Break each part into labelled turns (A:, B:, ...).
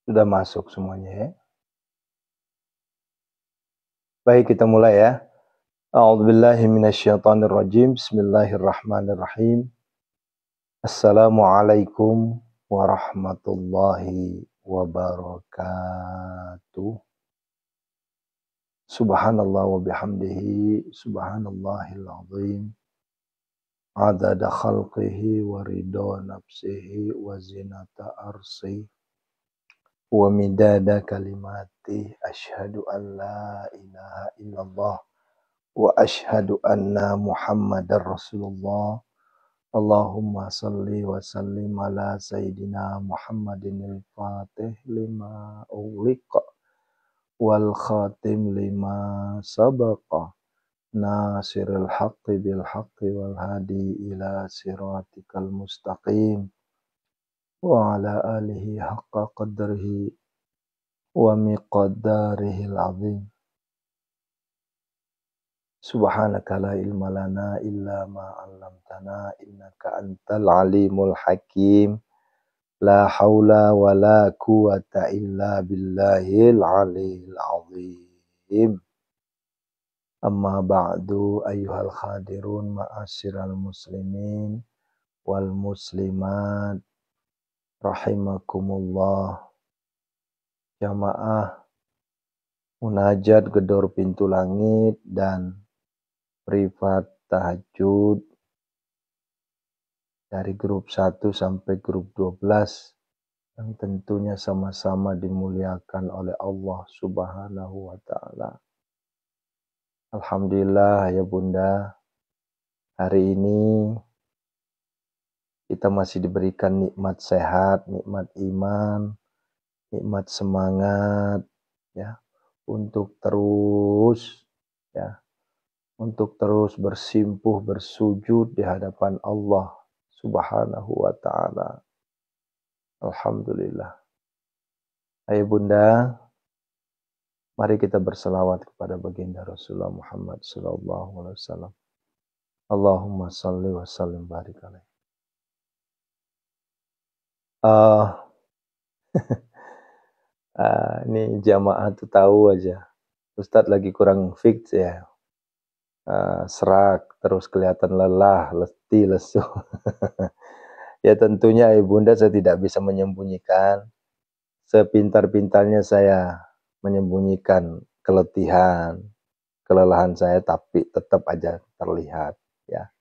A: Sudah masuk semuanya ya. Baik, kita mulai ya. A'udzubillahi minasyaitonirrajim. Bismillahirrahmanirrahim. Assalamualaikum warahmatullahi wabarakatuh. Subhanallah wa bihamdihi, subhanallahil azim. Adada khalqihi wa ridha nafsihi wa zinata arsi wa midada kalimati. Asyhadu an la ilaha illallah wa asyhadu anna Muhammadar Rasulullah. Allahumma salli wa sallim ala sayyidina Muhammadin al-Fatih lima ughliqa wal khatim lima sabaqa nasiril haqqi bil haqqi wal hadi ila siratikal mustaqim wa ala alihi haqqa qadrihi wa miqdarihil azim. Subhanaka la ilma lana illa ma 'allamtana innaka antal alimul hakim. La haula wa la quwata illa billahil aliyil azim. Amma ba'du ayyuhal khadirun ma'asyiral muslimin wal muslimat rahimakumullah. Jamaah munajat gedor pintu langit dan privat tahajud dari grup 1 sampai grup 12 yang tentunya sama-sama dimuliakan oleh Allah Subhanahu wa ta'ala. Alhamdulillah ya Bunda, hari ini kita masih diberikan nikmat sehat, nikmat iman, nikmat semangat ya, untuk terus bersimpuh bersujud di hadapan Allah Subhanahu wa ta'ala. Alhamdulillah. Ayo Bunda, mari kita berselawat kepada baginda Rasulullah Muhammad sallallahu alaihi wasallam. Allahumma salli wa sallim barik alaihi. Ini jamaah tuh tahu aja. Ustadz lagi kurang fix ya. Serak, terus kelihatan lelah, letih, lesu. Ya tentunya Ibu Bunda saya tidak bisa menyembunyikan. Sepintar-pintarnya saya menyembunyikan keletihan, kelelahan saya, tapi tetap aja terlihat ya.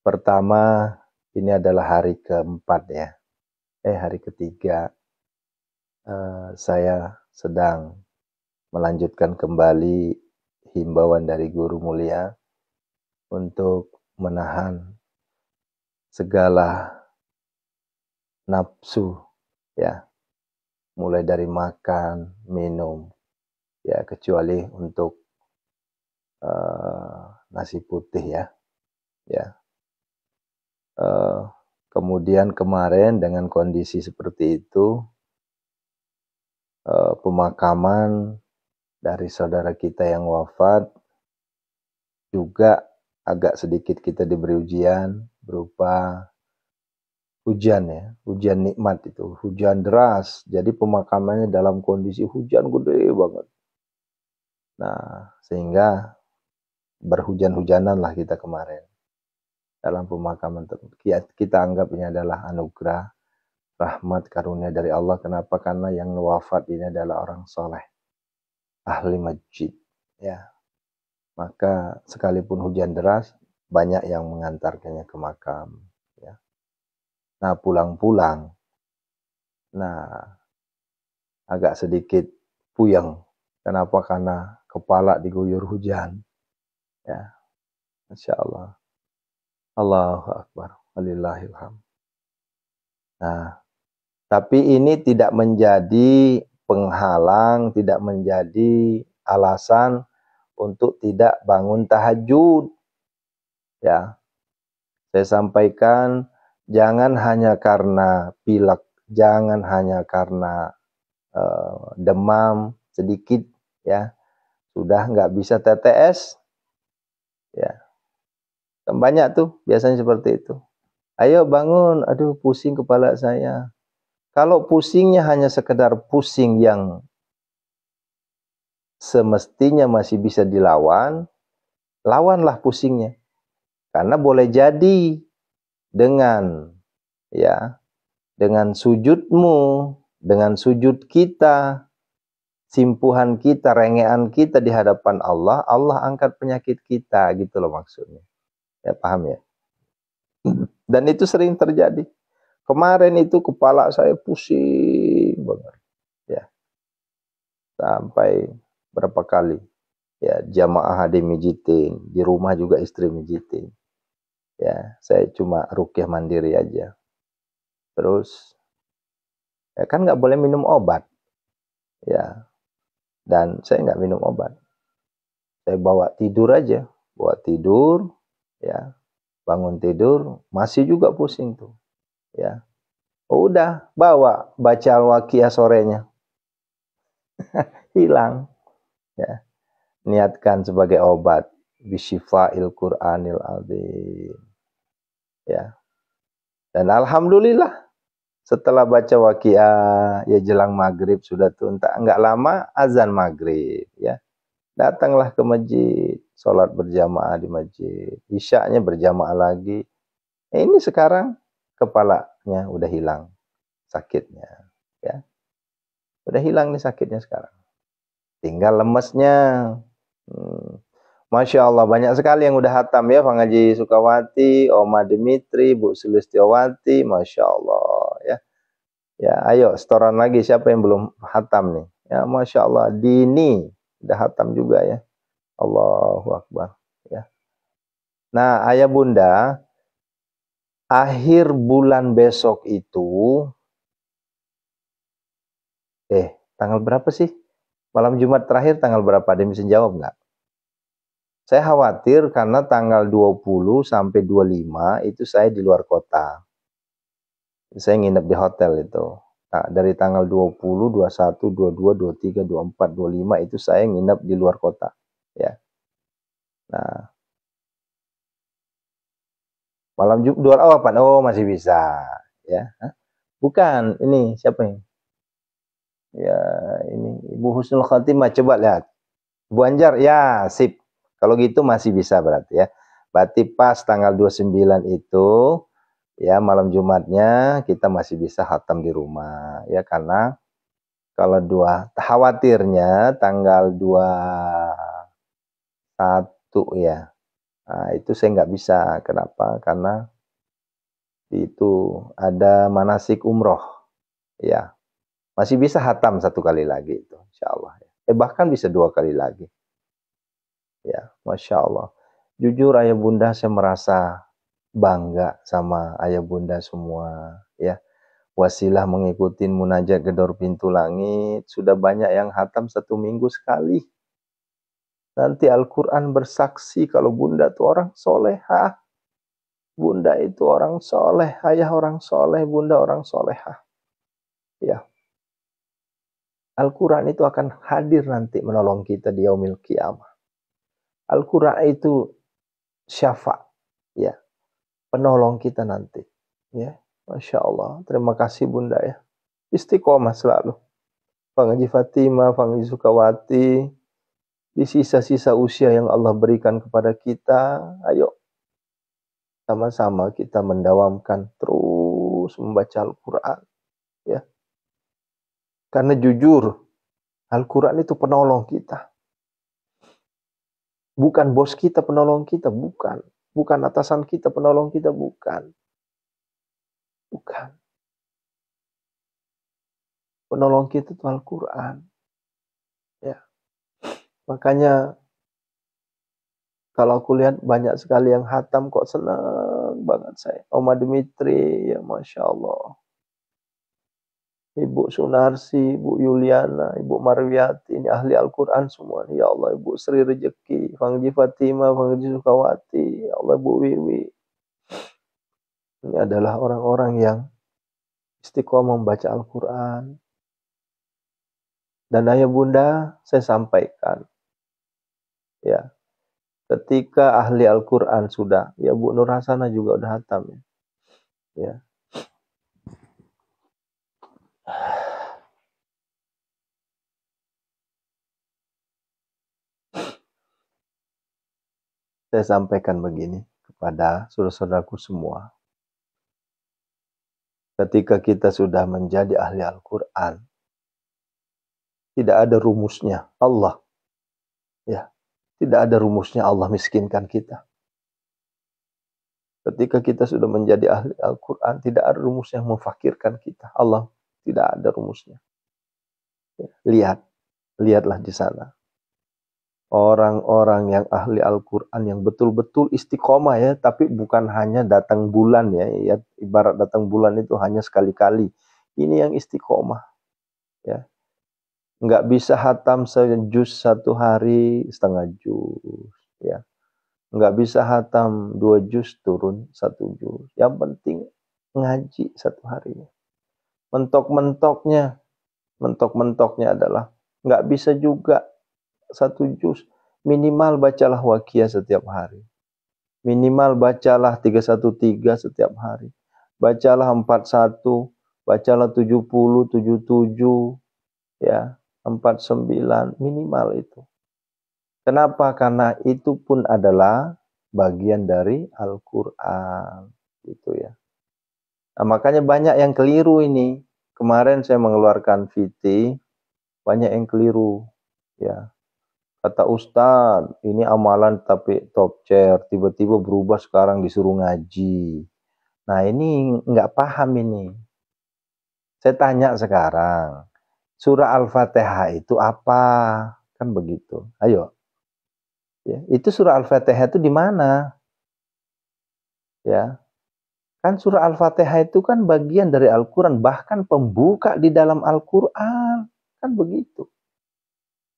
A: Pertama, ini adalah hari keempat ya. Hari ketiga saya sedang melanjutkan kembali himbauan dari guru mulia untuk menahan segala nafsu ya, mulai dari makan, minum ya, kecuali untuk nasi putih ya. Kemudian kemarin dengan kondisi seperti itu, pemakaman dari saudara kita yang wafat juga agak sedikit kita diberi ujian berupa hujan ya, hujan nikmat itu, hujan deras. Jadi pemakamannya dalam kondisi hujan gede banget. Nah, sehingga berhujan-hujanan lah kita kemarin dalam pemakaman. Kita anggap ini adalah anugerah, rahmat, karunia dari Allah. Kenapa? Karena yang wafat ini adalah orang soleh, ahli masjid ya. Maka sekalipun hujan deras, banyak yang mengantarkannya ke makam ya. Nah pulang-pulang, agak sedikit puyeng. Kenapa? Karena kepala diguyur hujan ya. Masya Allah. Allahu Akbar. Walillahilhamd. Nah, tapi ini tidak menjadi penghalang, tidak menjadi alasan untuk tidak bangun tahajud. Ya. Saya sampaikan, jangan hanya karena pilek Jangan hanya karena demam sedikit ya, sudah nggak bisa TTS, ya. Kan banyak tuh biasanya seperti itu. Ayo bangun, aduh pusing kepala saya. Kalau pusingnya hanya sekedar pusing yang semestinya masih bisa dilawan, lawanlah pusingnya. Karena boleh jadi dengan ya, dengan sujudmu, dengan sujud kita, simpuhan kita, rengean kita di hadapan Allah, Allah angkat penyakit kita, gitu loh maksudnya. Ya paham ya? Dan itu sering terjadi. Kemarin itu kepala saya pusing banget, ya. Sampai berapa kali ya jamaah ada mijitin, di rumah juga istri mijitin. Ya, saya cuma ruqyah mandiri aja. Terus ya kan nggak boleh minum obat. Ya, dan saya nggak minum obat. Saya bawa tidur aja, bawa tidur, ya. Bangun tidur masih juga pusing tuh, ya. Oh, udah bawa baca Al-Waqiah sorenya. Hilang, ya. Niatkan sebagai obat bisyifa'il Qur'anil azim, ya. Dan alhamdulillah setelah baca Waqiah ya jelang maghrib sudah tuntas, enggak lama azan maghrib, ya. Datanglah ke masjid, sholat berjamaah di masjid, isyaknya berjamaah lagi. Ini sekarang kepalanya udah hilang sakitnya, ya. Udah hilang nih sakitnya sekarang. Tinggal lemesnya. Masya Allah, banyak sekali yang udah hatam ya, Bang Haji Sukawati, Oma Dimitri, Bu Sulistiawati, Masya Allah ya. Ya, ayo setoran lagi siapa yang belum hatam nih? Ya, Masya Allah, Dini udah hatam juga ya. Allahu Akbar ya. Nah, ayah bunda, akhir bulan besok itu, tanggal berapa sih? Malam Jumat terakhir tanggal berapa? Ada yang bisa jawab nggak? Saya khawatir karena tanggal 20 sampai 25 itu saya di luar kota. Saya nginep di hotel itu. Nah, dari tanggal 20, 21, 22, 23, 24, 25 itu saya nginep di luar kota. Ya. Nah, malam Jumat apa? Oh, masih bisa. Ya. Hah? Bukan, ini siapa ini? Ya, ini Ibu Husnul Khatimah, coba lihat. Bu Anjar, ya, sip. Kalau gitu masih bisa berarti ya. Berarti pas tanggal 29 itu, ya malam Jumatnya kita masih bisa khatam di rumah. Ya, karena kalau khawatirnya tanggal 21 ya. Nah, itu saya nggak bisa. Kenapa? Karena itu ada manasik umroh. Ya, masih bisa khatam satu kali lagi itu, insya Allah. Bahkan bisa 2 kali lagi. Ya, Masya Allah. Jujur ayah bunda saya merasa bangga sama ayah bunda semua. Ya, wasilah mengikuti munajat gedor pintu langit. Sudah banyak yang khatam 1 minggu sekali. Nanti Al-Quran bersaksi kalau bunda itu orang solehah. Bunda itu orang soleh, ayah orang soleh, bunda orang solehah. Ya, Al-Quran itu akan hadir nanti menolong kita di yaumil qiyamah. Al-Quran itu syafa', ya, penolong kita nanti. Ya, Masya Allah. Terima kasih bunda ya. Istiqomah selalu. Bang Haji Fatimah, Bang Haji Sukawati, di sisa-sisa usia yang Allah berikan kepada kita, ayo sama-sama kita mendawamkan terus membaca Al-Quran. Ya. Karena jujur, Al-Quran itu penolong kita. Bukan bos kita penolong kita, bukan. Bukan atasan kita penolong kita, bukan. Bukan. Penolong kita itu Al-Quran. Ya. Makanya kalau aku lihat banyak sekali yang hatam kok senang banget saya. Oma Dimitri, ya Masya Allah. Ibu Sunarsi, Ibu Yuliana, Ibu Marwiati, ini ahli Al-Quran semua. Ya Allah, Ibu Sri Rejeki, Bang Haji Fatimah, Bang Haji Sukawati, ya Allah, Bu Wiwi. Ini adalah orang-orang yang istiqomah membaca Al-Quran. Dan ayah bunda, saya sampaikan, ya, ketika ahli Al-Quran sudah, ya Bu Nur Hasanah juga udah hatam, ya. Saya sampaikan begini kepada saudara-saudaraku semua. Ketika kita sudah menjadi ahli Al-Quran, tidak ada rumusnya Allah. Ya, tidak ada rumusnya Allah miskinkan kita. Ketika kita sudah menjadi ahli Al-Quran, tidak ada rumus yang memfakirkan kita. Allah tidak ada rumusnya. Ya, lihatlah di sana. Orang-orang yang ahli Al-Quran yang betul-betul istiqomah ya, tapi bukan hanya datang bulan ya, ibarat datang bulan itu hanya sekali-kali. Ini yang istiqomah ya. Nggak bisa hatam sejuz satu hari setengah juz ya. Nggak bisa hatam 2 juz turun 1 juz. Yang penting ngaji satu hari. Mentok-mentoknya adalah nggak bisa juga 1 juz, minimal bacalah Waqiah setiap hari. Minimal bacalah 313 setiap hari. Bacalah 41, bacalah 70, 77, ya, 49, minimal itu. Kenapa? Karena itu pun adalah bagian dari Al-Quran. Gitu ya. Nah, makanya banyak yang keliru ini. Kemarin saya mengeluarkan VT, banyak yang keliru. Ya. Kata Ustadz, ini amalan tapi top chair, tiba-tiba berubah sekarang disuruh ngaji. Nah ini nggak paham ini. Saya tanya sekarang, surah Al-Fatihah itu apa? Kan begitu. Ayo. Ya, itu surah Al-Fatihah itu di mana? Ya. Kan surah Al-Fatihah itu kan bagian dari Al-Quran, bahkan pembuka di dalam Al-Quran. Kan begitu.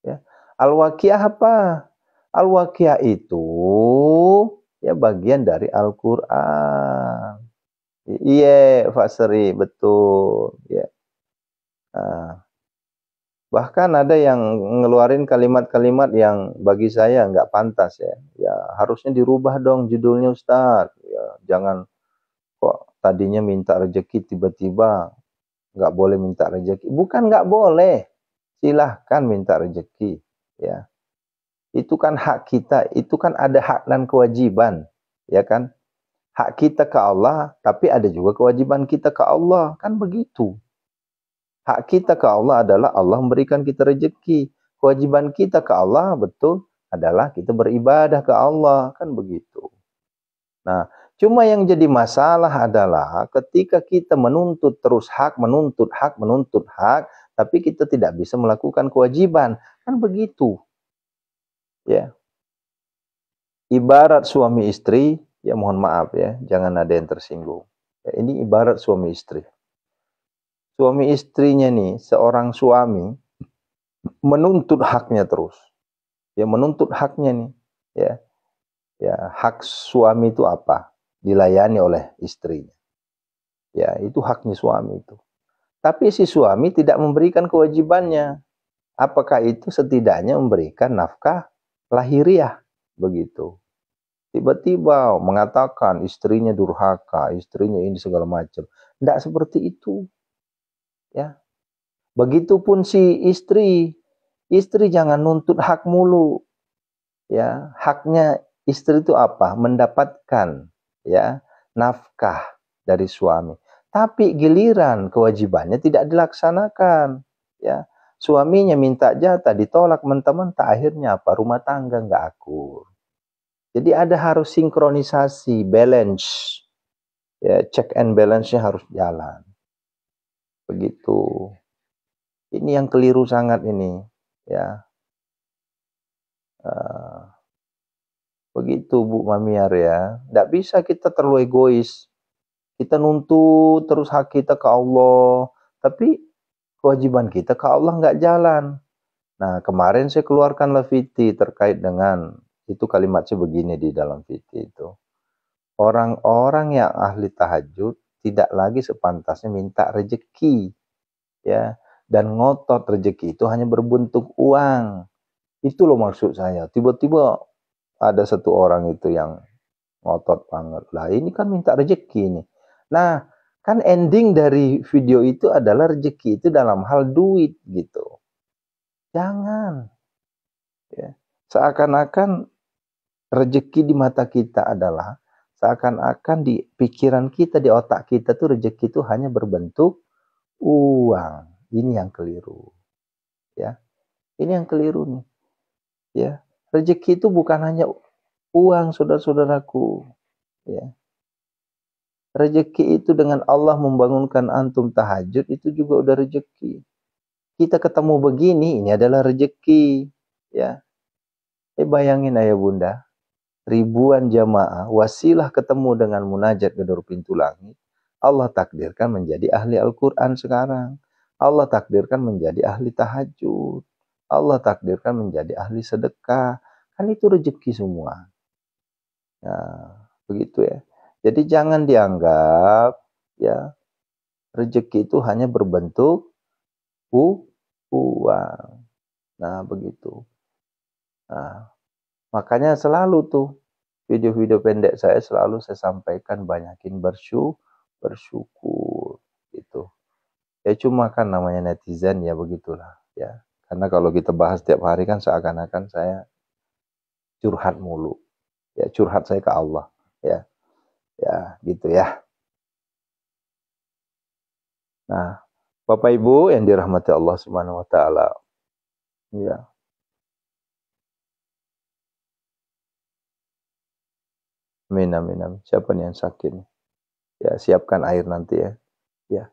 A: Ya. Al-Waqiah apa? Al-Waqiah itu ya bagian dari Al-Quran. Iya, Fasri, betul. Ya. Nah, bahkan ada yang ngeluarin kalimat-kalimat yang bagi saya nggak pantas ya. Ya harusnya dirubah dong judulnya Ustaz. Ya, jangan kok tadinya minta rezeki tiba-tiba nggak boleh minta rezeki. Bukan nggak boleh, silahkan minta rezeki. Ya. Itu kan hak kita, itu kan ada hak dan kewajiban, ya kan? Hak kita ke Allah, tapi ada juga kewajiban kita ke Allah, kan begitu. Hak kita ke Allah adalah Allah memberikan kita rezeki. Kewajiban kita ke Allah betul adalah kita beribadah ke Allah, kan begitu. Nah, cuma yang jadi masalah adalah ketika kita menuntut terus hak, menuntut hak, tapi kita tidak bisa melakukan kewajiban, kan begitu. Ya. Ibarat suami istri, ya mohon maaf ya, jangan ada yang tersinggung. Ya, ini ibarat suami istri. Suami istrinya nih, seorang suami menuntut haknya terus. Ya menuntut haknya nih, ya. Ya, hak suami itu apa? Dilayani oleh istrinya. Ya, itu haknya suami itu. Tapi si suami tidak memberikan kewajibannya. Apakah itu setidaknya memberikan nafkah lahiriah? Begitu. Tiba-tiba mengatakan istrinya durhaka, istrinya ini segala macam. Tidak seperti itu. Ya. Begitupun si istri. Istri jangan nuntut hak mulu. Ya, haknya istri itu apa? Mendapatkan ya nafkah dari suami. Tapi giliran kewajibannya tidak dilaksanakan. Ya. Suaminya minta jatah ditolak mentah-mentah, akhirnya apa? Rumah tangga nggak akur. Jadi ada harus sinkronisasi, balance. Ya, check and balance-nya harus jalan. Begitu. Ini yang keliru sangat ini, ya. Begitu Bu Mamiar ya. Tidak bisa kita terlalu egois. Kita nuntut terus hak kita ke Allah, tapi kewajiban kita ke Allah nggak jalan. Nah, kemarin saya keluarkanlah VT terkait dengan itu, kalimatnya begini di dalam VT itu. Orang-orang yang ahli tahajud tidak lagi sepantasnya minta rezeki, ya. Dan ngotot rezeki itu hanya berbentuk uang. Itu loh maksud saya. Tiba-tiba ada satu orang itu yang ngotot banget. Lah ini kan minta rezeki nih. Nah, kan ending dari video itu adalah rezeki itu dalam hal duit gitu. Jangan. Ya. Seakan-akan rezeki di mata kita adalah seakan-akan di pikiran kita, di otak kita tuh rezeki itu hanya berbentuk uang. Ini yang keliru. Ya. Ini yang keliru nih. Ya. Rezeki itu bukan hanya uang, saudara-saudaraku. Ya. Rezeki itu dengan Allah membangunkan antum tahajud itu juga udah rezeki. Kita ketemu begini, ini adalah rezeki. Ya. Bayangin ayah bunda, ribuan jamaah wasilah ketemu dengan munajat gedor pintu langit. Allah takdirkan menjadi ahli Al-Quran sekarang. Allah takdirkan menjadi ahli tahajud. Allah takdirkan menjadi ahli sedekah. Kan itu rezeki semua. Nah, begitu ya. Jadi jangan dianggap ya rezeki itu hanya berbentuk uang. Nah, begitu. Nah, makanya selalu tuh video-video pendek saya selalu saya sampaikan banyakin bersyukur gitu. Ya cuma kan namanya netizen ya begitulah ya. Karena kalau kita bahas tiap hari kan seakan-akan saya curhat mulu. Ya curhat saya ke Allah ya. Ya gitu ya. Nah, Bapak Ibu yang dirahmati Allah Subhanahu wa taala. Ya. Amin amin amin. Siapa nih yang sakit? Ya, siapkan air nanti ya. Ya.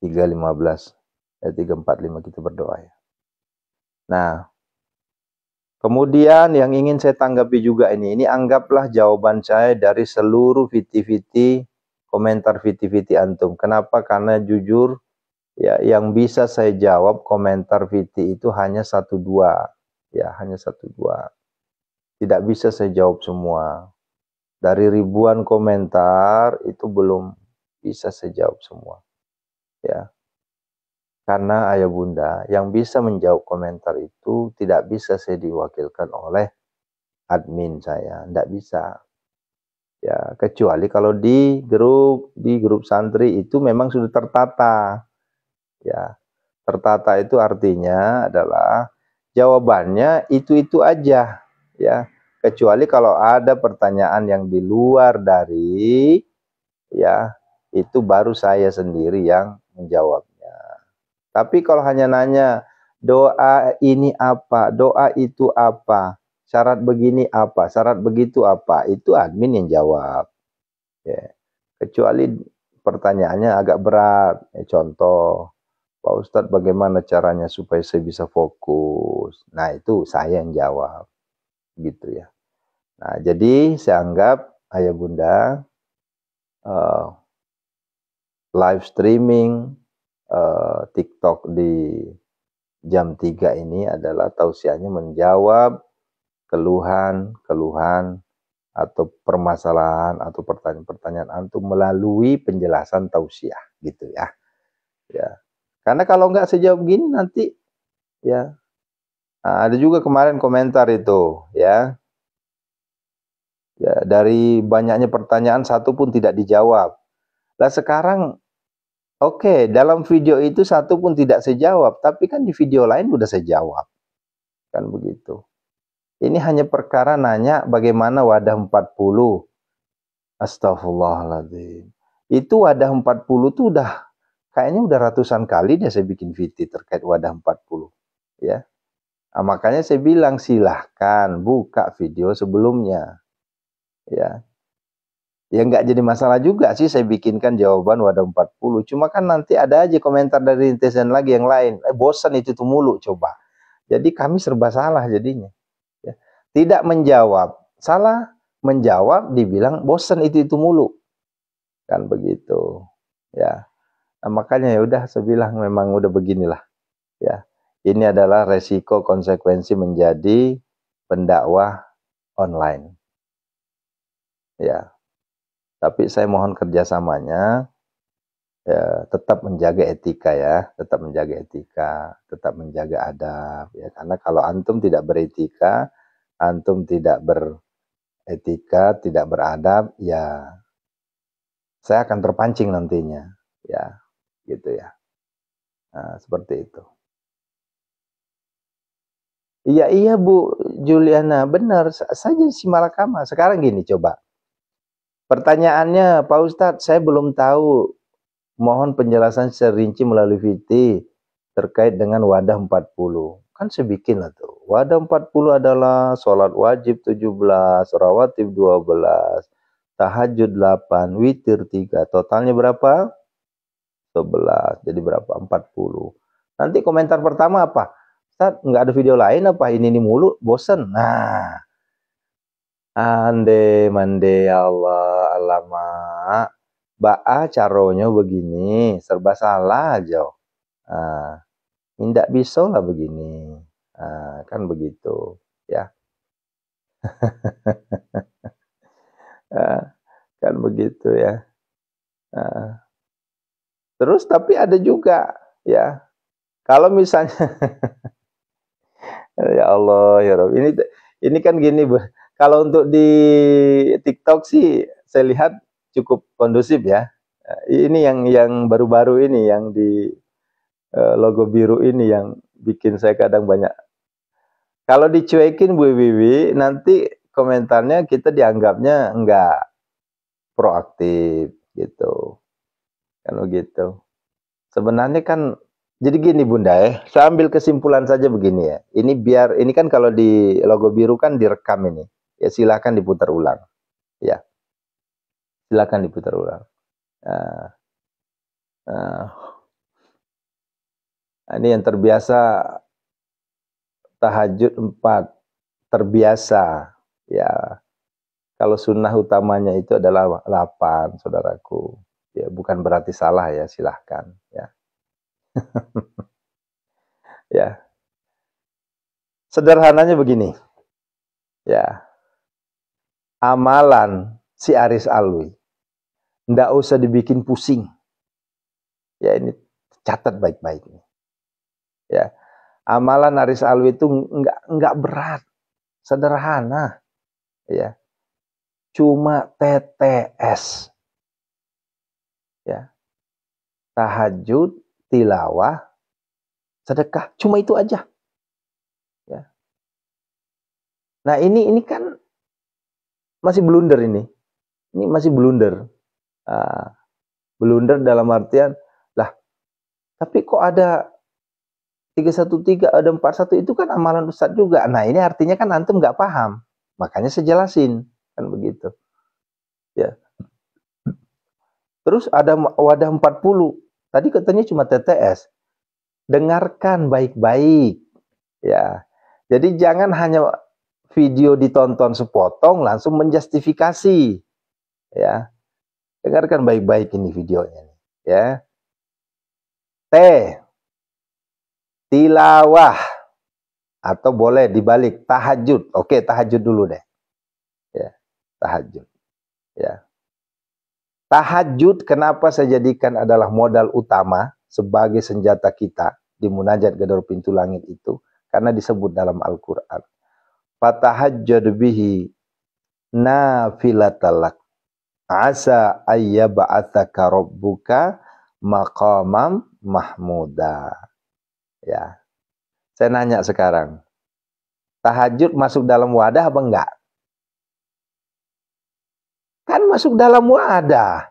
A: 3:15. 3:45 kita berdoa ya. Nah, kemudian yang ingin saya tanggapi juga ini anggaplah jawaban saya dari seluruh viti-viti, komentar viti-viti antum. Kenapa? Karena jujur, ya yang bisa saya jawab komentar viti itu hanya 1-2. Ya, hanya 1-2. Tidak bisa saya jawab semua. Dari ribuan komentar, itu belum bisa saya jawab semua. Ya. Karena ayah bunda, yang bisa menjawab komentar itu tidak bisa saya diwakilkan oleh admin saya, tidak bisa. Ya, kecuali kalau di grup santri itu memang sudah tertata. Ya, tertata itu artinya adalah jawabannya itu aja, ya. Kecuali kalau ada pertanyaan yang di luar dari ya, itu baru saya sendiri yang menjawab. Tapi kalau hanya nanya, doa ini apa, doa itu apa, syarat begini apa, syarat begitu apa, itu admin yang jawab. Ya. Kecuali pertanyaannya agak berat. Contoh, Pak Ustadz bagaimana caranya supaya saya bisa fokus? Nah itu saya yang jawab. Gitu ya. Nah jadi saya anggap ayah bunda live streaming TikTok di jam 3 ini adalah tausiahnya menjawab keluhan atau permasalahan atau pertanyaan-pertanyaan antum melalui penjelasan tausiah gitu ya. Ya. Karena kalau nggak sejauh begini nanti ya ada juga kemarin komentar itu ya. Ya, dari banyaknya pertanyaan satu pun tidak dijawab. Lah sekarang oke, dalam video itu satu pun tidak saya jawab, tapi kan di video lain udah saya jawab. Kan begitu. Ini hanya perkara nanya bagaimana wadah 40. Astagfirullahaladzim. Itu wadah 40 tuh kayaknya udah ratusan kali deh saya bikin video terkait wadah 40. Ya. Nah, makanya saya bilang silahkan buka video sebelumnya. Ya. Ya nggak jadi masalah juga sih saya bikinkan jawaban wadah 40. Cuma kan nanti ada aja komentar dari netizen lagi yang lain. Bosan itu tuh mulu coba. Jadi kami serba salah jadinya. Ya. Tidak menjawab. Salah menjawab dibilang bosan itu mulu. Kan begitu. Ya. Nah, makanya ya udah saya bilang memang udah beginilah. Ya. Ini adalah resiko konsekuensi menjadi pendakwah online. Ya. Tapi saya mohon kerjasamanya ya tetap menjaga etika ya, tetap menjaga etika, tetap menjaga adab ya. Karena kalau antum tidak beretika, antum tidak beretika, tidak beradab, ya saya akan terpancing nantinya, ya, gitu ya. Nah, seperti itu. Iya iya Bu Juliana, benar. Saya jadi si malakama. Sekarang gini coba. Pertanyaannya, Pak Ustadz, saya belum tahu. Mohon penjelasan serinci melalui VT terkait dengan wadah 40. Kan saya bikin lah tuh. Wadah 40 adalah sholat wajib 17, rawatib 12, tahajud 8, witir 3. Totalnya berapa? 11. Jadi berapa? 40. Nanti komentar pertama apa? Ustaz, nggak ada video lain apa? Ini mulu, bosen. Nah, ande mande ya Allah, alamak. Ba'a caronyo begini, serba salah aja. Nah, tidak bisa lah begini. Nah, kan begitu, ya. Nah, kan begitu ya. Nah, terus tapi ada juga, ya. Kalau misalnya, ya Allah, ya Rob, ini kan gini, Bu. Kalau untuk di TikTok sih, saya lihat cukup kondusif ya. Ini yang baru-baru ini, yang di logo biru ini yang bikin saya kadang banyak. Kalau dicuekin Bu Wiwi, nanti komentarnya kita dianggapnya enggak proaktif gitu. Kan begitu. Sebenarnya kan jadi gini Bunda ya, saya ambil kesimpulan saja begini ya. Ini kan kalau di logo biru kan direkam ini. Ya silakan diputar ulang. Ya, silakan diputar ulang. Nah, nah, ini yang terbiasa tahajud 4, terbiasa. Ya, kalau sunnah utamanya itu adalah 8, saudaraku. Ya, bukan berarti salah ya, silahkan. Ya, ya. Sederhananya begini. Ya, amalan si Aris Alwi, ndak usah dibikin pusing. Ya, ini catat baik-baik. Ya, amalan Aris Alwi itu nggak berat, sederhana. Ya, cuma TTS. Ya, tahajud, tilawah, sedekah, cuma itu aja. Ya. Nah ini kan masih blunder ini masih blunder. Blunder dalam artian, lah tapi kok ada 313, ada 41 itu kan amalan Ustadz juga. Nah ini artinya kan antum nggak paham, makanya saya jelasin kan begitu. Ya. Terus ada wadah 40, tadi katanya cuma TTS. Dengarkan baik-baik. Ya, jadi jangan hanya video ditonton sepotong langsung menjustifikasi. Ya, dengarkan baik-baik ini videonya. Ya, T, tilawah, atau boleh dibalik tahajud. Oke, tahajud dulu deh. Ya, tahajud. Ya, tahajud kenapa saya jadikan adalah modal utama sebagai senjata kita di munajat gedor pintu langit itu, karena disebut dalam Al-Quran. Fatahajjad bihi nafilatalak asa ayyaba'atsaka rabbuka maqamam mahmuda. Ya. Saya nanya sekarang, tahajud masuk dalam wadah apa enggak? Kan masuk dalam wadah.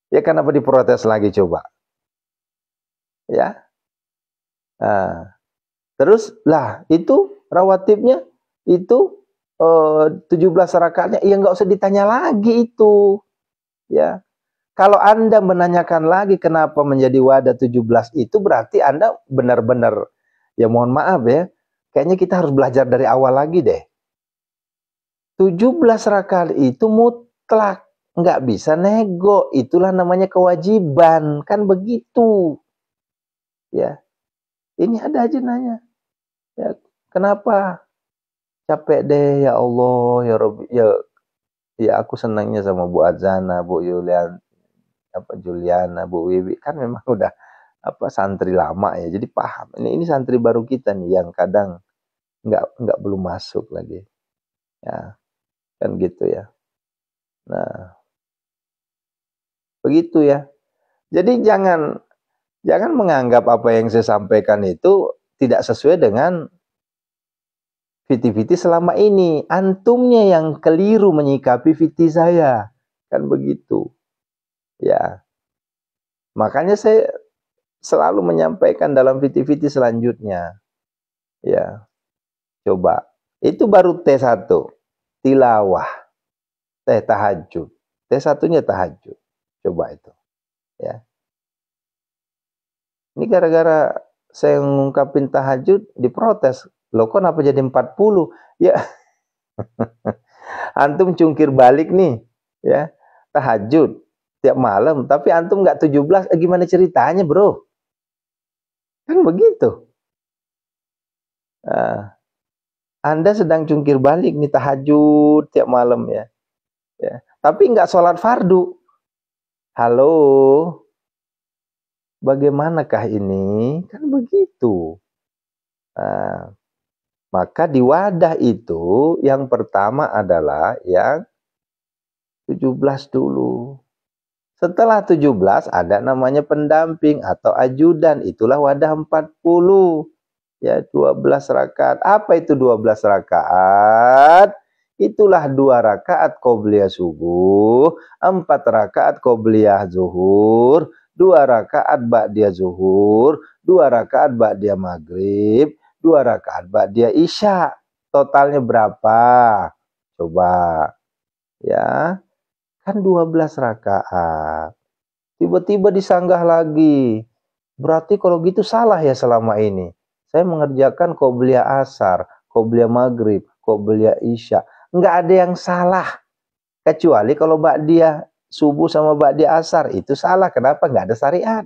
A: Ya kenapa diprotes lagi coba? Ya. Nah, terus lah itu rawatibnya itu 17 rakaatnya, ya nggak usah ditanya lagi itu. Ya. Kalau Anda menanyakan lagi kenapa menjadi wadah 17 itu berarti Anda benar-benar, ya mohon maaf ya, kayaknya kita harus belajar dari awal lagi deh. 17 rakaat itu mutlak, nggak bisa nego, itulah namanya kewajiban, kan begitu. Ya, ini ada aja nanya, ya kenapa? Capek deh ya Allah, ya Rabbi, ya aku senangnya sama Bu Adzana, Bu Yulian. Juliana, Bu Wiwi kan memang udah santri lama ya, jadi paham. Ini santri baru kita nih yang kadang nggak belum masuk lagi. Ya, kan gitu ya. Nah, begitu ya. Jadi jangan menganggap apa yang saya sampaikan itu tidak sesuai dengan viti-viti selama ini. Antumnya yang keliru menyikapi viti saya. Kan begitu. Ya. Makanya saya selalu menyampaikan dalam viti-viti selanjutnya. Ya. Coba. Itu baru T1. Tilawah. Tahajud. T1-nya tahajud. Coba itu. Ya. Ini gara-gara saya ngungkapin tahajud diprotes. Loh kok kenapa jadi 40? Ya. Antum cungkir balik nih, ya. Tahajud tiap malam, tapi antum nggak 17, gimana ceritanya, Bro? Kan begitu. Anda sedang cungkir balik nih tahajud tiap malam ya. Tapi nggak sholat fardu. Halo, bagaimanakah ini? Kan begitu. Maka di wadah itu yang pertama adalah yang 17 dulu. Setelah 17 ada namanya pendamping atau ajudan, itulah wadah 40. Ya, 12 rakaat. Apa itu 12 rakaat? Itulah 2 rakaat qobliyah subuh, 4 rakaat qobliyah zuhur, 2 rakaat ba'diyah zuhur, 2 rakaat ba'diyah maghrib, 2 rakaat ba'diyah isya. Totalnya berapa? Coba. Ya, kan 12 rakaat. Tiba-tiba disanggah lagi. Berarti kalau gitu salah ya selama ini. Saya mengerjakan qobliyah asar, qobliyah maghrib, qobliyah isya. Nggak ada yang salah. Kecuali kalau ba'diyah subuh sama ba'diyah asar. Itu salah. Kenapa? Nggak ada syariat.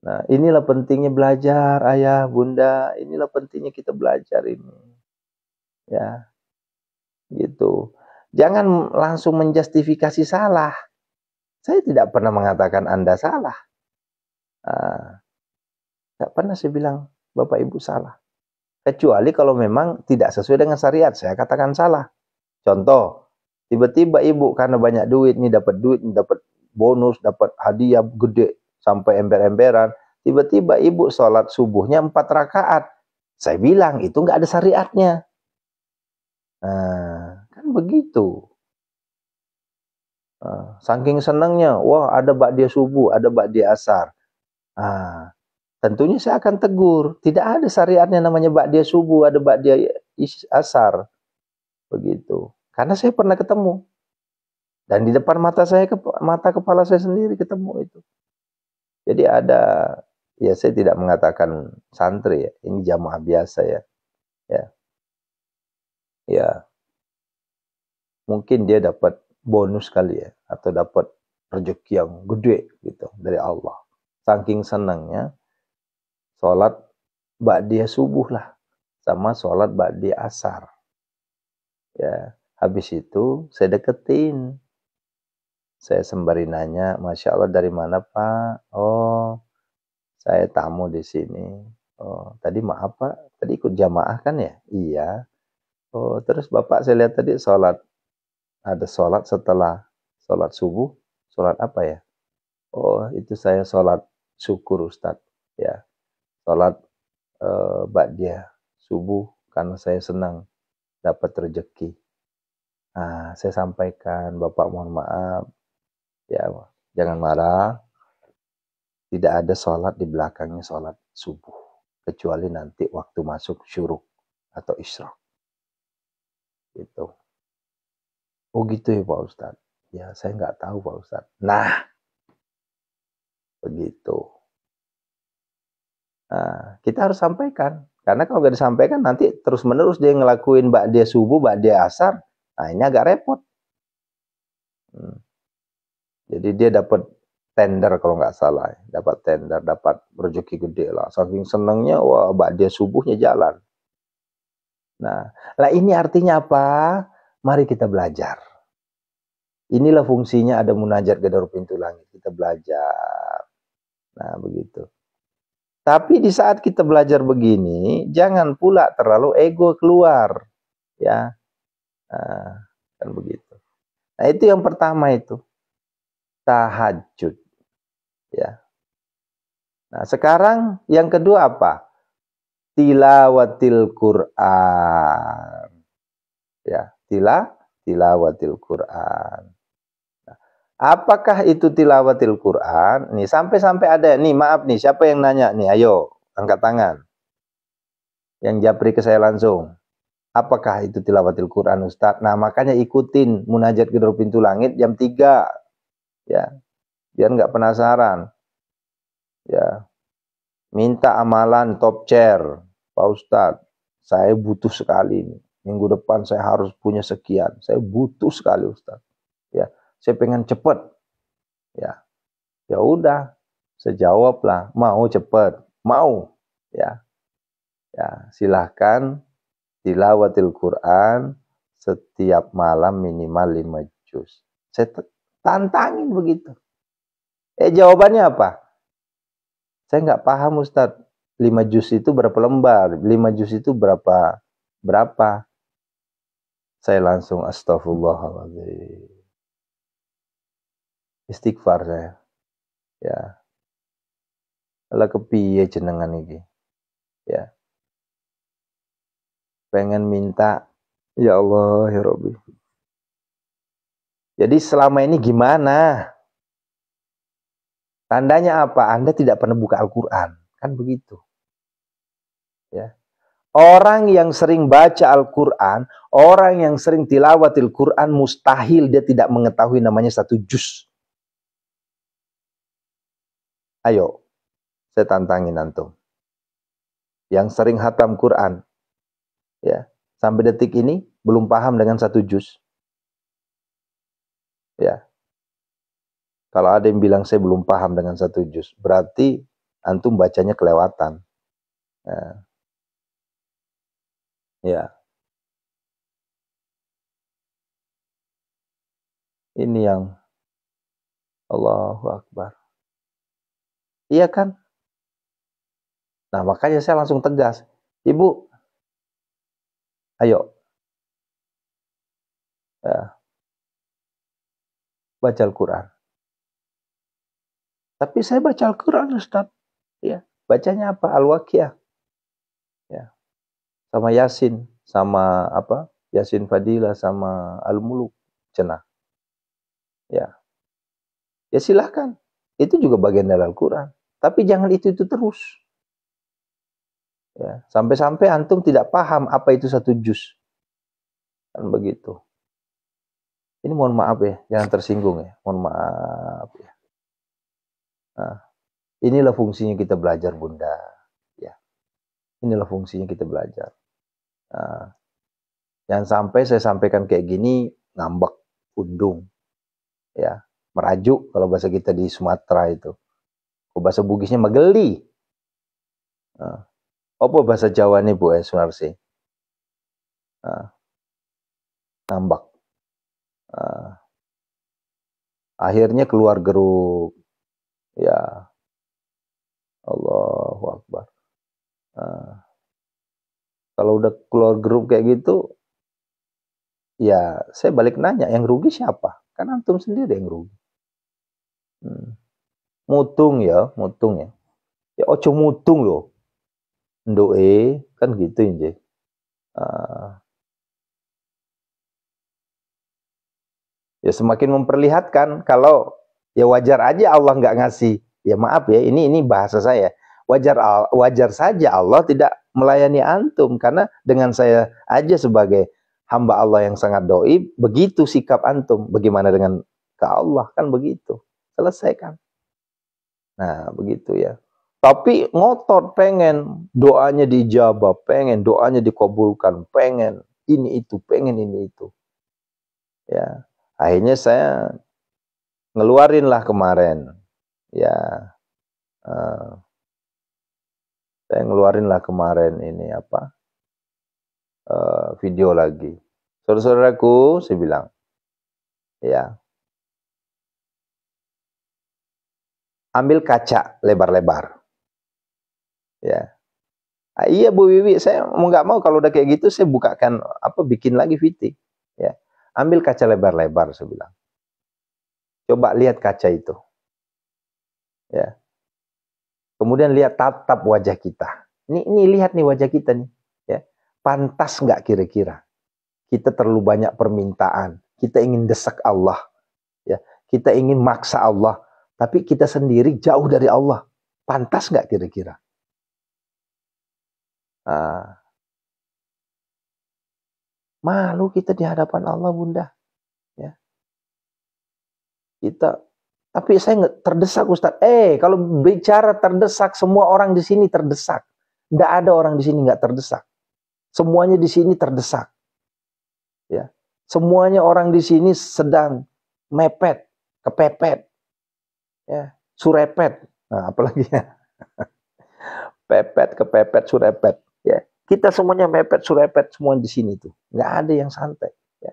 A: Nah, inilah pentingnya belajar, ayah, bunda. Inilah pentingnya kita belajar ini. Ya, gitu. Jangan langsung menjustifikasi salah. Saya tidak pernah mengatakan Anda salah. Tidak pernah saya bilang Bapak Ibu salah. Kecuali kalau memang tidak sesuai dengan syariat, saya katakan salah. Contoh, tiba-tiba ibu karena banyak duit, nih dapat bonus, dapat hadiah gede sampai ember-emberan. Tiba-tiba ibu sholat subuhnya 4 rakaat. Saya bilang itu nggak ada syariatnya. Nah, kan begitu. Saking senangnya, wah ada ba'diyah subuh, ada ba'diyah asar. Tentunya saya akan tegur. Tidak ada syariatnya namanya ba'diyah subuh, ada ba'diyah asar. Begitu. Karena saya pernah ketemu. Dan di depan mata kepala saya sendiri ketemu itu. Jadi ada, ya saya tidak mengatakan santri ya. Ini jamaah biasa ya. Ya. Mungkin dia dapat bonus kali ya. Atau dapat rezeki yang gede gitu dari Allah. Saking senangnya sholat ba'diyah subuh lah, sama sholat ba'diyah asar. Ya, habis itu saya deketin. Saya sembari nanya, Masya Allah dari mana Pak? Oh, saya tamu di sini. Oh, tadi maaf Pak, tadi ikut jamaah kan ya? Iya. Oh, terus Bapak saya lihat tadi sholat. Ada sholat setelah sholat subuh. Sholat apa ya? Oh, itu saya sholat syukur Ustadz. Ya, sholat ba'diyah subuh karena saya senang dapat rezeki. Nah, saya sampaikan, Bapak mohon maaf, ya jangan marah, tidak ada sholat di belakangnya sholat subuh, kecuali nanti waktu masuk syuruk atau isyraq. Gitu. Oh gitu ya Pak Ustadz. Ya saya nggak tahu Pak Ustadz. Nah, begitu. Nah, kita harus sampaikan. Karena kalau nggak disampaikan nanti terus-menerus dia ngelakuin ba'diyah subuh, ba'diyah asar. Nah, ini agak repot. Jadi dia dapat tender kalau nggak salah. Dapat tender, dapat rezeki gede lah. Saking senangnya, wah ba'diyah subuhnya jalan. Nah, lah ini artinya apa? Mari kita belajar. Inilah fungsinya ada munajat gedor pintu langit. Kita belajar. Nah, begitu. Tapi di saat kita belajar begini, jangan pula terlalu ego keluar. Ya, nah, kan begitu. Nah, itu yang pertama itu. Tahajud. Ya. Nah, sekarang yang kedua apa? Tilawatil Quran. Ya, tilawatil Quran. Nah, apakah itu tilawatil Quran? Nih, sampai-sampai ada nih, maaf nih, siapa yang nanya nih? Ayo, angkat tangan. Yang japri ke saya langsung. Apakah itu tilawatil Quran, Ustaz? Nah, makanya ikutin munajat gedor pintu langit jam 3. Ya, biar nggak penasaran. Ya, minta amalan top chair, Pak Ustadz. Saya butuh sekali ini. Minggu depan saya harus punya sekian. Saya butuh sekali, Ustadz. Ya, saya pengen cepet. Ya, ya udah. Saya jawablah, mau cepet, mau. Ya, ya silahkan tilawatil Quran setiap malam minimal 5 juz. Saya tantangin begitu. Jawabannya apa? Saya nggak paham, Ustadz. 5 juz itu berapa lembar? 5 juz itu berapa? Saya langsung astagfirullahaladzim. Istighfar saya. Ya. Lah kepiye jenengan iki? Ya. Pengen minta, ya Allah, ya Rabbi. Jadi selama ini gimana? Tandanya apa? Anda tidak pernah buka Al-Quran. Kan begitu. Ya. Orang yang sering baca Al-Quran, orang yang sering tilawatil Quran, mustahil dia tidak mengetahui namanya 1 juz. Ayo, saya tantangin antum. Yang sering hatam Quran, ya, sampai detik ini belum paham dengan 1 juz. Ya. Kalau ada yang bilang saya belum paham dengan 1 juz, berarti antum bacanya kelewatan. Nah. Ya. Ini yang Allahu Akbar. Iya kan? Nah, makanya saya langsung tegas. Ibu, ayo. Ya, baca Al-Quran. Tapi saya baca Al-Quran, Ustaz. Ya, bacanya apa? Al-Waqiah. Ya. Sama Yasin, sama apa? Yasin Fadilah sama Al-Muluk. Cenah. Ya. Ya silahkan. Itu juga bagian dari Al-Quran. Tapi jangan itu terus. Ya. Sampai-sampai antum tidak paham apa itu 1 juz. Kan begitu. Ini mohon maaf ya, jangan tersinggung ya. Mohon maaf ya. Nah, inilah fungsinya kita belajar, Bunda. Ya. Inilah fungsinya kita belajar. Nah, jangan sampai saya sampaikan kayak gini ngambek, undung. Ya, merajuk kalau bahasa kita di Sumatera itu. Kalau bahasa Bugisnya megeli. Nah, apa bahasa Jawa nih Bu Sunarsi? Nah, ngambek. Nah, akhirnya keluar geruk. Ya, Allahu Akbar. Nah, kalau udah keluar grup kayak gitu, ya saya balik nanya, yang rugi siapa? Kan antum sendiri yang rugi. Mutung ya, mutung ya. Ya ojo mutung loh. Ndoe kan gitu inje. Ya semakin memperlihatkan kalau ya wajar aja Allah nggak ngasih. Ya maaf ya, ini bahasa saya. Wajar saja Allah tidak melayani antum karena dengan saya aja sebagai hamba Allah yang sangat doi, begitu sikap antum. Bagaimana dengan ke Allah? Kan begitu. Selesaikan. Nah, begitu ya. Tapi ngotot pengen doanya dijabah, pengen doanya dikabulkan, pengen ini itu, pengen ini itu. Ya. Akhirnya saya ngeluarin lah kemarin. Ya. Saya ngeluarin lah kemarin ini apa? Video lagi. Saudara-saudaraku, saya bilang, ya, ambil kaca lebar-lebar. Ya. Iya Bu Wiwi, saya mau nggak mau kalau udah kayak gitu saya bukakan bikin lagi VT. Ya. Ambil kaca lebar-lebar saya bilang. Coba lihat kaca itu. Ya. Kemudian lihat tatap wajah kita. Ini lihat nih wajah kita nih. Ya. Pantas nggak kira-kira? Kita terlalu banyak permintaan. Kita ingin desak Allah. Ya. Kita ingin maksa Allah. Tapi kita sendiri jauh dari Allah. Pantas nggak kira-kira? Malu kita di hadapan Allah, Bunda. Ya. Tapi saya terdesak, Ustaz. Kalau bicara terdesak, semua orang di sini terdesak. Tidak ada orang di sini nggak terdesak. Semuanya di sini terdesak. Ya. Semuanya orang di sini sedang mepet, kepepet, ya, surepet. Nah, apalagi ya. Pepet, kepepet, surepet. Ya. Kita semuanya mepet, surepet, semua di sini tuh. Nggak ada yang santai. Ya.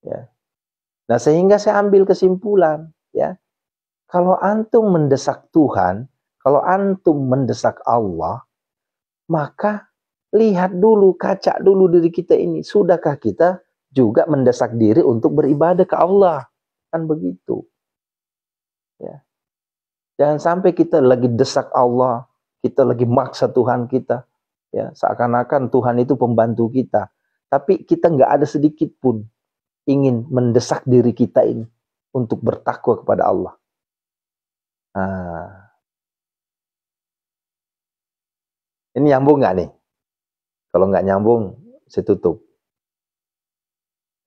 A: Ya. Nah, sehingga saya ambil kesimpulan, ya. Kalau antum mendesak Tuhan, kalau antum mendesak Allah, maka lihat dulu, kaca dulu diri kita ini. Sudahkah kita juga mendesak diri untuk beribadah ke Allah? Kan begitu. Ya. Jangan sampai kita lagi desak Allah, kita lagi maksa Tuhan kita. Ya, seakan-akan Tuhan itu pembantu kita. Tapi kita nggak ada sedikit pun ingin mendesak diri kita ini untuk bertakwa kepada Allah. Ini nyambung nggak nih? Kalau nggak nyambung, saya tutup.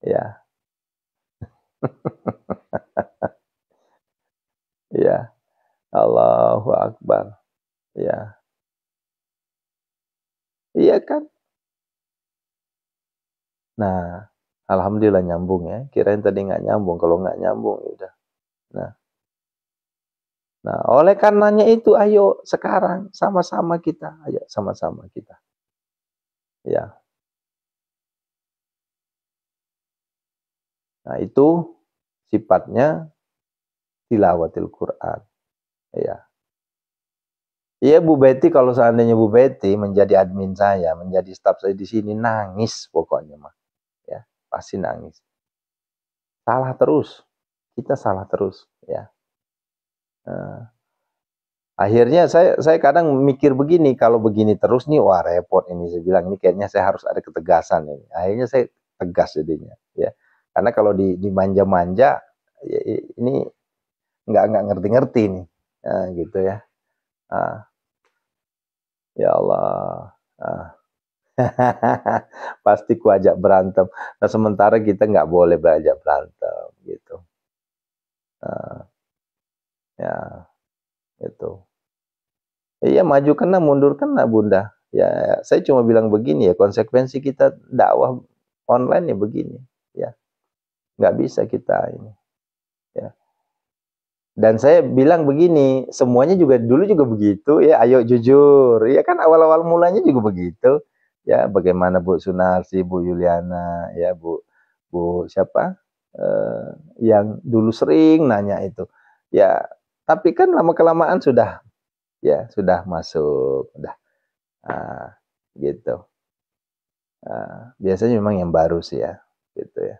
A: Ya. Ya. Allahu Akbar. Ya. Iya kan? Nah, alhamdulillah nyambung ya. Kirain tadi nggak nyambung. Kalau nggak nyambung, udah. Nah, oleh karenanya itu, ayo sekarang sama-sama kita. Ayo sama-sama kita. Ya. Nah, itu sifatnya tilawatil Quran. Ya. Iya Bu Betty, kalau seandainya Bu Betty menjadi admin saya, menjadi staf saya di sini, nangis pokoknya mah. Ya, pasti nangis. Salah terus. Kita salah terus, ya. Akhirnya saya kadang mikir begini, kalau begini terus nih, wah repot ini. Saya bilang ini kayaknya saya harus ada ketegasan ini. Akhirnya saya tegas jadinya, ya. Karena kalau dimanja-manja, ya, ini nggak ngerti-ngerti nih, gitu ya. Ya Allah. Pasti ku ajak berantem. Nah, sementara kita nggak boleh beranjak berantem, gitu. Ya, itu. Iya, maju kena, mundur kena, Bunda. Ya, saya cuma bilang begini ya, konsekuensi kita dakwah online ya begini, ya. Nggak bisa kita ini, ya. Dan saya bilang begini, semuanya juga dulu juga begitu, ya. Ayo jujur, ya kan awal-awal mulanya juga begitu, ya. Bagaimana Bu Sunarsi, Bu Yuliana, ya Bu siapa? Yang dulu sering nanya itu, ya. Tapi kan lama-kelamaan sudah, ya, sudah masuk, udah, gitu. Biasanya memang yang baru sih ya, gitu ya.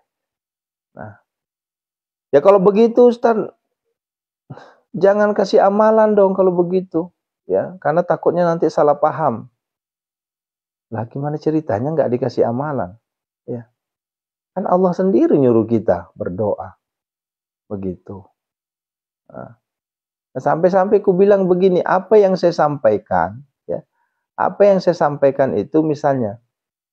A: Nah, ya kalau begitu Ustaz, jangan kasih amalan dong kalau begitu, ya, karena takutnya nanti salah paham. Lah gimana ceritanya nggak dikasih amalan, ya? Kan Allah sendiri nyuruh kita berdoa, begitu. Nah, sampai-sampai ku bilang begini, apa yang saya sampaikan, ya, apa yang saya sampaikan itu misalnya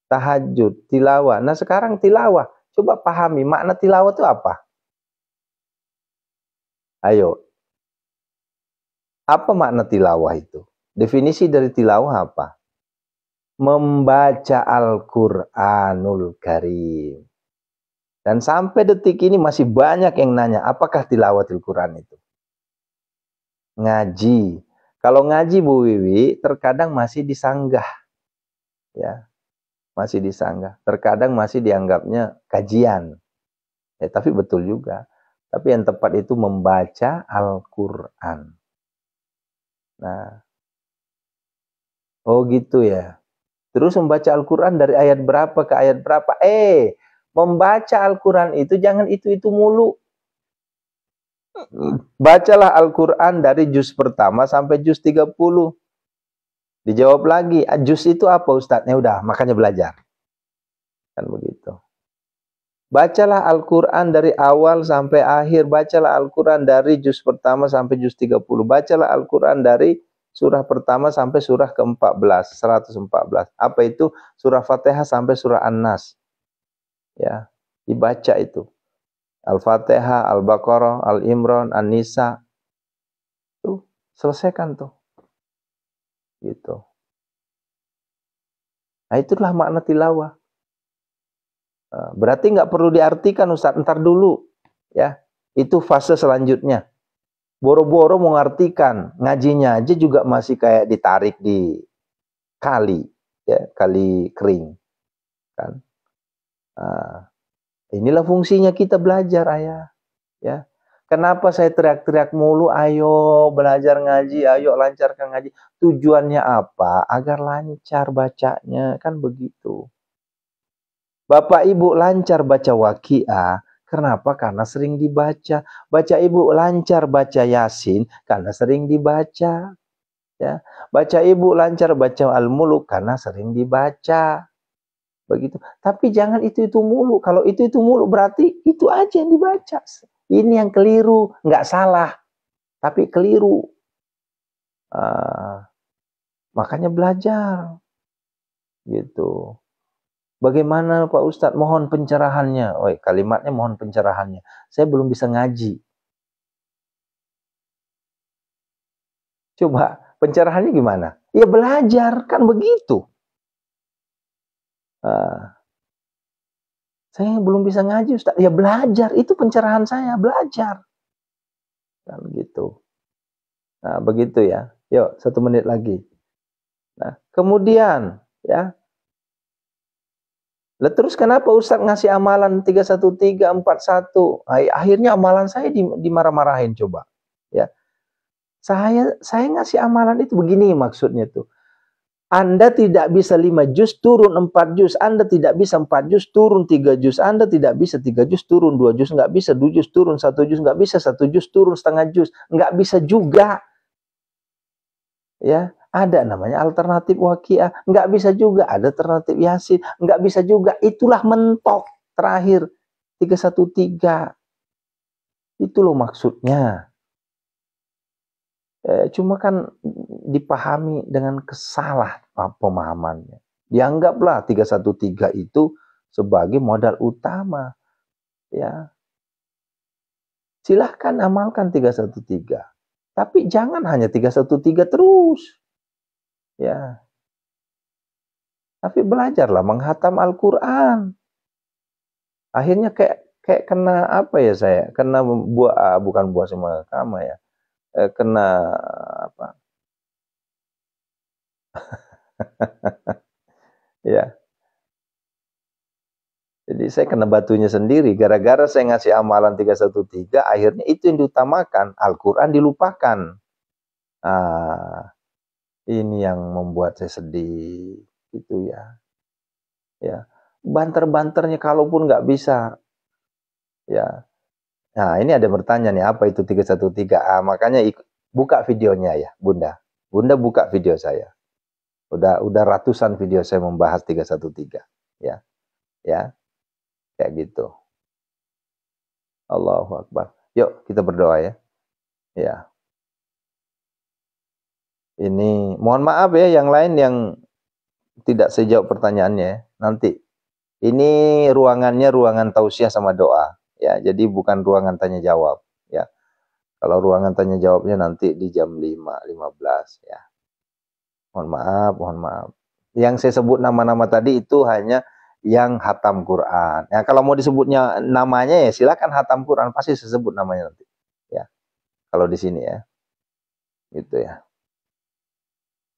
A: tahajud, tilawah. Nah sekarang tilawah, coba pahami makna tilawah itu apa? Ayo, apa makna tilawah itu? Definisi dari tilawah apa? Membaca Al-Quranul Karim. Dan sampai detik ini masih banyak yang nanya, apakah tilawatil Quran itu? Ngaji. Kalau ngaji Bu Wiwi, terkadang masih disanggah. Ya, masih disanggah. Terkadang masih dianggapnya kajian. Ya, tapi betul juga. Tapi yang tepat itu membaca Al-Quran. Nah, oh gitu ya. Terus membaca Al-Quran dari ayat berapa ke ayat berapa? Membaca Al-Quran itu jangan itu-itu mulu. Bacalah Al-Quran dari juz pertama sampai juz 30. Dijawab lagi, juz itu apa Ustadznya? Udah, makanya belajar. Kan begitu. Bacalah Al-Quran dari awal sampai akhir. Bacalah Al-Quran dari juz pertama sampai juz 30. Bacalah Al-Quran dari surah pertama sampai surah ke-14, 114. Apa itu? Surah Fatihah sampai surah An-Nas. Ya, dibaca itu. Al-Fatihah, Al-Baqarah, Al-Imran, An-Nisa. Tuh, selesaikan tuh. Gitu. Nah, itulah makna tilawah. Berarti nggak perlu diartikan Ustaz, ntar dulu. Ya, itu fase selanjutnya. Boro-boro mau ngartikan, ngajinya aja juga masih kayak ditarik di kali, ya, kali kering. Kan? Inilah fungsinya kita belajar, ayah. Ya. Kenapa saya teriak-teriak mulu, ayo belajar ngaji, ayo lancarkan ngaji. Tujuannya apa? Agar lancar bacanya, kan begitu. Bapak Ibu lancar baca Waqiah, kenapa? Karena sering dibaca. Baca Ibu lancar baca Yasin, karena sering dibaca. Ya. Baca Ibu lancar baca Al-Muluk, karena sering dibaca. Begitu. Tapi jangan itu-itu mulu. Kalau itu-itu mulu berarti itu aja yang dibaca. Ini yang keliru. Nggak salah, tapi keliru. Makanya belajar. Gitu. Bagaimana Pak Ustadz? Mohon pencerahannya. Kalimatnya mohon pencerahannya. Saya belum bisa ngaji. Coba pencerahannya gimana? Ya belajar, kan begitu. Saya belum bisa ngaji Ustadz. Ya belajar, itu pencerahan saya, belajar. Kan gitu. Nah begitu ya. Yuk 1 menit lagi. Nah kemudian ya. Lah terus kenapa Ustadz ngasih amalan 31341? Akhirnya amalan saya dimarah-marahin coba. Ya. Saya ngasih amalan itu begini maksudnya tuh. Anda tidak bisa 5 juz turun 4 juz. Anda tidak bisa 4 juz turun 3 juz. Anda tidak bisa 3 juz turun 2 juz. Nggak bisa 2 juz turun 1 juz. Nggak bisa 1 juz turun setengah juz. Nggak bisa juga. Ya, ada namanya alternatif Waqiah. Nggak bisa juga. Ada alternatif Yasin. Nggak bisa juga. Itulah mentok terakhir. 313. Itu loh maksudnya. Cuma kan dipahami dengan kesalah pemahamannya. Dianggaplah 313 itu sebagai modal utama. Ya. Silahkan amalkan 313. Tapi jangan hanya 313 terus. Ya. Tapi belajarlah menghatam Al-Quran. Akhirnya kayak kena apa ya saya? Kena bukan buah semakama ya. Kena apa? Ya. Jadi saya kena batunya sendiri. Gara-gara saya ngasih amalan 313, akhirnya itu yang diutamakan. Al-Quran dilupakan. Ini yang membuat saya sedih. Itu ya. Ya. Banter-banternya kalaupun nggak bisa. Ya. Nah ini ada bertanya nih, apa itu 313? Makanya buka videonya ya, Bunda. Bunda buka video saya. Udah ratusan video saya membahas 313. Ya. Ya. Kayak gitu. Allahu Akbar. Yuk kita berdoa ya. Ya. Ini mohon maaf ya yang lain yang tidak saya jawab pertanyaannya. Nanti. Ini ruangannya ruangan tausiah sama doa. Ya, jadi bukan ruangan tanya jawab. Ya. Kalau ruangan tanya jawabnya nanti di jam 5.15 ya. Mohon maaf. Yang saya sebut nama-nama tadi itu hanya yang hatam Quran. Ya, kalau mau disebutnya namanya ya silakan hatam Quran, pasti saya sebut namanya nanti. Ya. Kalau di sini ya. Gitu ya.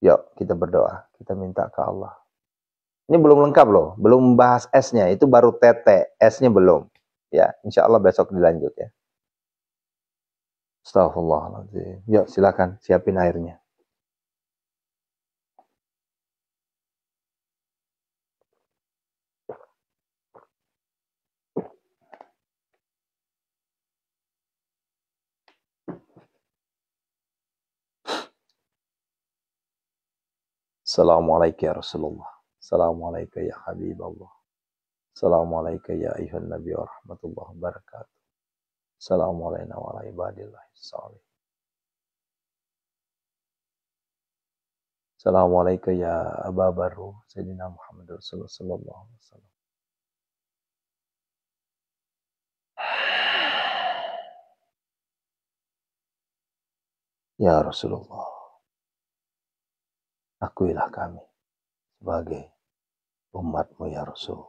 A: Yuk kita berdoa, kita minta ke Allah. Ini belum lengkap loh, belum bahas S-nya, itu baru tete, S-nya belum. Ya, insya Allah besok dilanjut ya. Astaghfirullahaladzim. Yuk silakan siapin airnya. Assalamualaikum ya Rasulullah. Assalamualaikum ya Habibullah. Assalamualaikum ya ayuhan Nabi wa rahmatullahi wabarakatuh. Assalamualaikum wa ala ibadillahi sholih. Assalamualaikum ya Aba Baru Sayyidina Muhammad Rasulullah sallallahu alaihi wasallam. Ya Rasulullah, akuilah kami sebagai umatmu ya Rasul.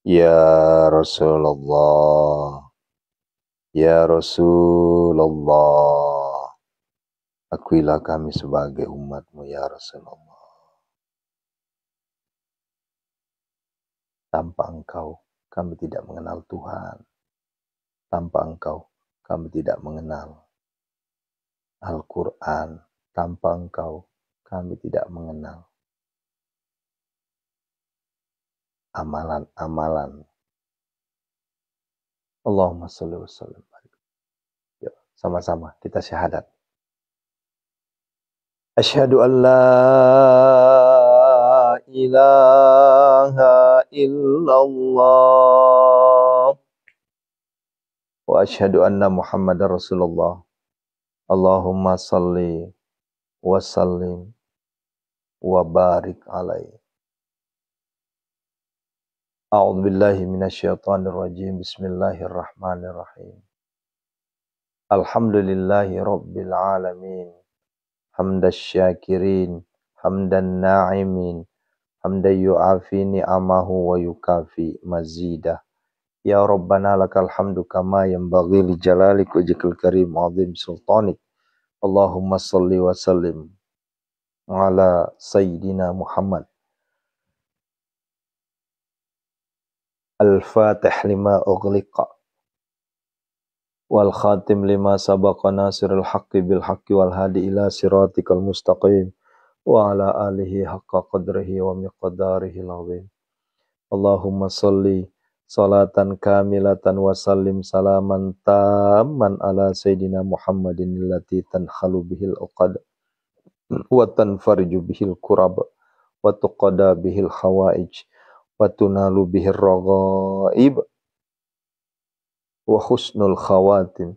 A: Ya Rasulullah, ya Rasulullah, akuilah kami sebagai umatmu ya Rasulullah. Tanpa engkau kami tidak mengenal Tuhan. Tanpa engkau kami tidak mengenal Al-Quran. Tanpa engkau kami tidak mengenal amalan-amalan. Allahumma sholli wa sallim. Yuk, sama-sama kita syahadat. Asyhadu an la ilaha illallah wa asyhadu anna Muhammadar Rasulullah. Allahumma sholli wa sallim wa barik alaihi. A'udzu billahi minasyaitonir rajim. Bismillahirrahmanirrahim. Alhamdulillahi rabbil alamin. Hamdas syakirin, hamdan na'imin, hamdan yu'afi ni'amahu wa yukafi mazidah. Ya Rabbana lakal hamdu kama yanbaghi li jalalik wajhikal karim azim sultanik. Allahumma salli wa sallim ala Sayyidina Muhammad. Al-Fatih lima ughliqa wal khatim lima sabaqa nasirul haqqi bil haqqi wal hadi ila siratikal mustaqim wa ala alihi haqqa qadrihi wa miqdarihi al-azim. Allahumma salli salatan kamilatan wa sallim salaman tamman ala Sayyidina Muhammadin allati tanhalu bihil uqad wa tanfariju bihil kurab wa tuqada bihil khawaij wa tunalu bihir raghaib wa husnul khawatim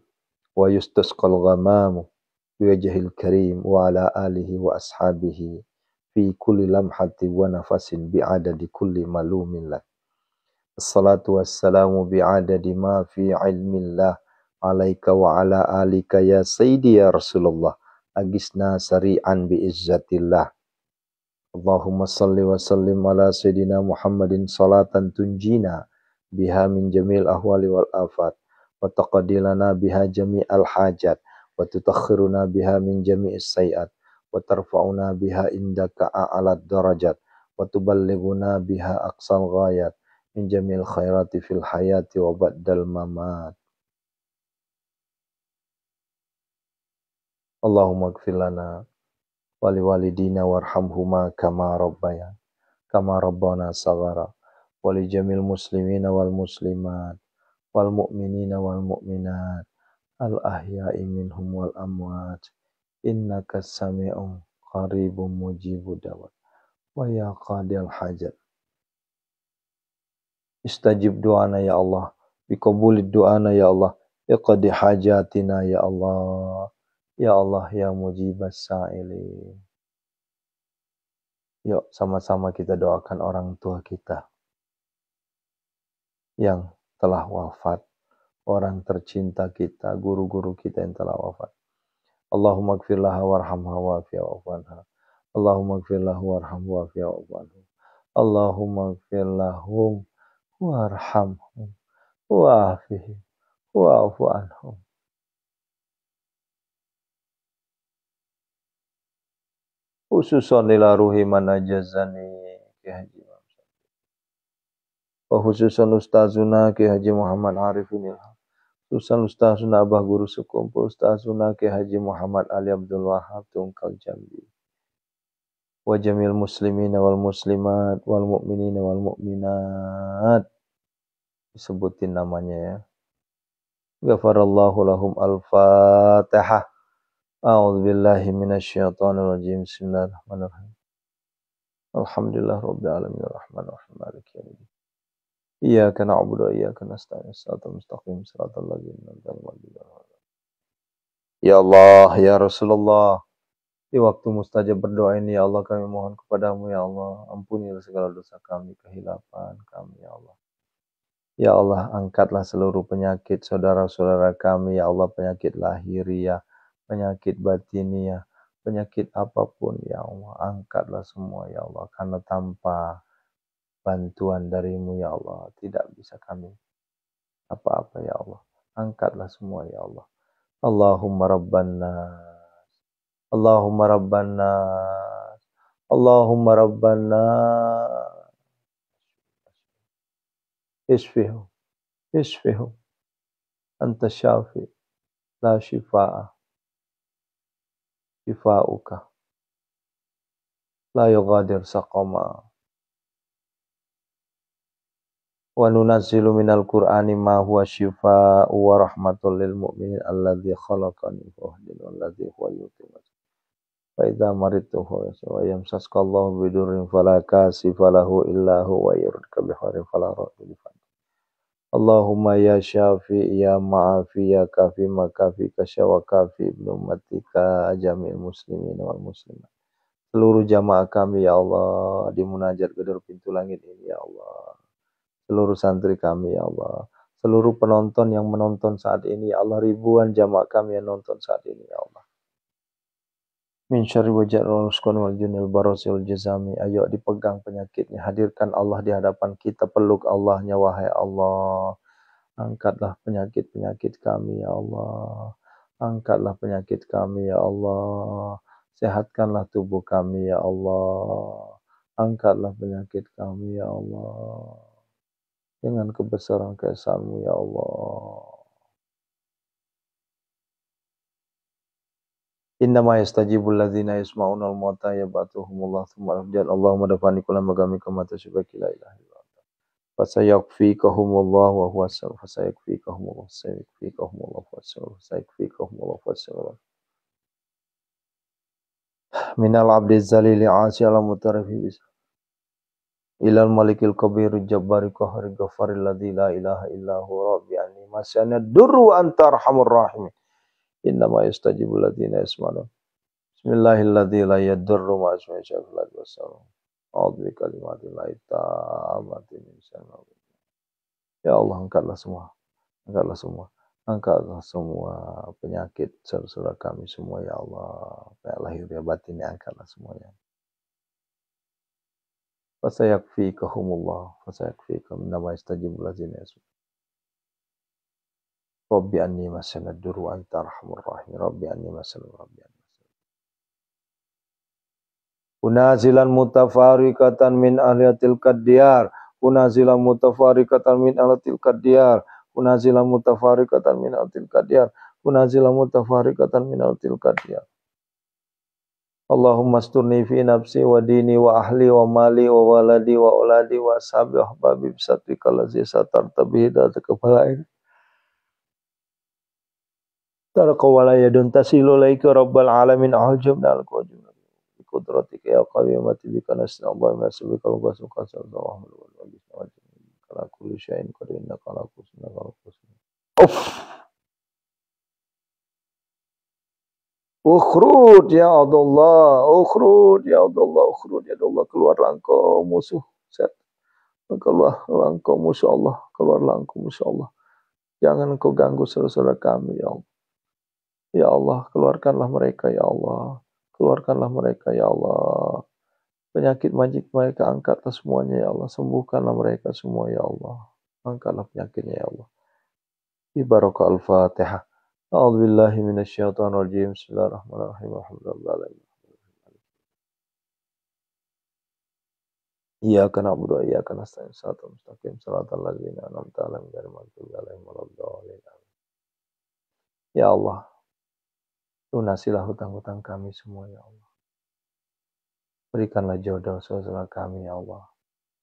A: wa yustasqal ghamamu biwajhil karim wa ala alihi wa ashabihi fi kulli lamhati wa nafasin bi'adadi kulli malumin lak. Assalatu wassalamu bi'adadi ma fi ilmillah alaika wa ala alika ya sayyidi ya Rasulullah. Agisna sari'an bi'izzatillah. Allahumma salli wa sallim ala sayyidina Muhammadin salatan tunjina biha min jamil ahwali wal afat wa taqadilana biha jami'al hajat wa tutakhiruna biha min jami'is sayiat wa tarfa'una biha indaka a'alad darajat wa tuballighuna biha aqsal ghayat min jamil khairati fil hayati wa ba'dal mamat. Allahumma ighfir lana wa liwalidina warhamhuma kama rabbana saghara wa li jamil muslimina wal muslimat wal mu'minina wal mu'minat al ahya'i minhum wal amwat innaka sami'un qaribun mujibud da'wat wa ya qadil hajat. Istajib doana ya Allah, biqabulid doana ya Allah, iqdi hajatina ya Allah, ya mujibas sa'ilin. Yuk sama-sama kita doakan orang tua kita yang telah wafat, orang tercinta kita, guru-guru kita yang telah wafat. Allahumma ighfir laha warhamha wa'afi wa'fu anha. Allahumma ighfir lahu warhamhu wa'afi wa'fu anhu. Allahumma ighfir lahum warhamhum wa'afihim wa'fu anhum. Khususan ila ruhi man ajazani Ki Haji wa khususan ustazuna Ki Haji Muhammad Arifin Ilham, Ustazuna Abah Guru Sekumpul, Ustazuna Ki Haji Muhammad Ali Abdul Wahab Tungkal Jambi. Wa jamil muslimina wal muslimat wal mu'minina wal mu'minat. Disebutin namanya ya. Ghafarallahu lahum al-Fatihah. A'udzubillahi minasyaitonir rajim. Bismillahirrahmanirrahim. Alhamdulillah rabbil alamin arrahmanir rahim maliki yaumiddin. Iyyaka na'budu wa iyyaka nasta'in. Shiratal mustaqim shiratal ladzina an'amta 'alaihim. Ya Allah, ya Rasulullah, di waktu mustajab berdoa ini ya Allah kami mohon kepadamu ya Allah, ampunilah segala dosa kami, kehilapan kami ya Allah. Ya Allah, angkatlah seluruh penyakit saudara-saudara kami ya Allah, penyakit lahiriah, penyakit batiniah, penyakit apapun ya Allah, angkatlah semua ya Allah, karena tanpa bantuan darimu ya Allah, tidak bisa kami apa-apa ya Allah. Angkatlah semua ya Allah. Allahumma Rabbana, Allahumma Rabbana, Allahumma Rabbana, isfihum, isfihum, anta syafi, la shifa'a, shifa'uka, la yughadir saqama. Wa nunazzilu minal Qur'ani ma huwa shifaa'u wa rahmatul lil mu'minin alladzi khalaqani fahdini walladzi huwa yutimmu. Fa idza maridtu fa wa yamsaskallahu bidurrin fala kashifa lahu illa huwa yurdika bihairin fala radda. Allahumma ya syafi ya ma'afi ya kafi makafi kasyawa kafi ibnu ummatika jamil muslimin wal muslimat. Seluruh jamaah kami ya Allah di munajat gedor pintu langit ini ya Allah. Seluruh santri kami ya Allah, seluruh penonton yang menonton saat ini ya Allah, ribuan jamaah kami yang nonton saat ini ya Allah. Min syarri wajal waskon wal junil barosil jazami. Ayo dipegang penyakitnya, hadirkan Allah di hadapan kita, peluk Allahnya wahai Allah. Angkatlah penyakit-penyakit kami ya Allah. Angkatlah penyakit kami ya Allah. Sehatkanlah tubuh kami ya Allah. Angkatlah penyakit kami ya Allah. Dengan kebesaran keesaanmu ya Allah. Innama yastajibul ladzina yasma'una al-mauta yab'athuhumullah tsumma arja'an Allahumma dafani kulla magami kama tasybaki la ilaha illa anta. Fasayakfikahumullah wa huwa as-salam. Fasayakfikahumullah fasayakfikahumullah. Minal abdi zalili 'asi ala mutarafi bis. Ilal malikil kabirul jabbari qahari ghafaril ladzi la ilaha illa huwa rabbi anni masyana durru anta arhamur rahimin. Innama yastajibul ladzina yasma'un. Bismillahilladzi la yadurru ma ismihi syai'un fil ardi was sama. A'udzu bi kalimatillahi tammati min syarri. Ya Allah, angkatlah semua. Angkatlah semua. Angkatlah semua penyakit saudara kami semua ya Allah. Baik lahir ya batin ya, angkatlah semuanya. Fasayakfikahumullah, fasayakfikahum nama istajibul ladzina yasma'un. Rabbi anni masyana durru anta arhamur rahimin. Rabbi anni masyana rabbi anni. Unazilan mutafarikatan min ahliyatil kadiyar. Unazilan mutafarikatan min ahliyatil kadiyar. Unazilan mutafarikatan min ahliyatil kadiyar. Unazilan mutafarikatan min ahliyatil kadiyar. Allahumma asturni fi nafsi wa dini wa ahli wa mali wa waladi wa uladi wa ashabi wa ahbabi bisatrika lazi satarta bihidata kepalain. Tarqa walayadun tasilu laika rabbal alamin ahjabna al-qawjum. Kudratika ya qawimati bika nasna Allah nasibika wa basuka sallallahu alaihi wa sallam kala kulli syai'in qadir innaka ala kulli syai'in qadir. Ukhrud ya Allah, ukhrud ya Allah, ukhrud ya Allah, keluarlah engkau musuh set. Keluarlah engkau musuh Allah, keluarlah engkau musuh Allah. Jangan engkau ganggu saudara-saudara kami ya Allah. Ya Allah, keluarkanlah mereka ya Allah. Keluarkanlah mereka ya Allah. Penyakit majik mereka angkatlah semuanya ya Allah. Sembuhkanlah mereka semua ya Allah. Angkatlah penyakitnya ya Allah. Ibarakah al-Fatihah. A'udzubillahi minasyaitonir rajim. Bismillahirrahmanirrahim. Alhamdulillah. Iyyaka na'budu wa iyyaka nasta'in. Shiratal mustaqim. Shiratal ladzina an'amta 'alaihim ghairil maghdubi 'alaihim waladdallin. Ya Allah, lunasilah hutang-hutang kami semua ya Allah. Berikanlah jodoh saudara kami ya Allah.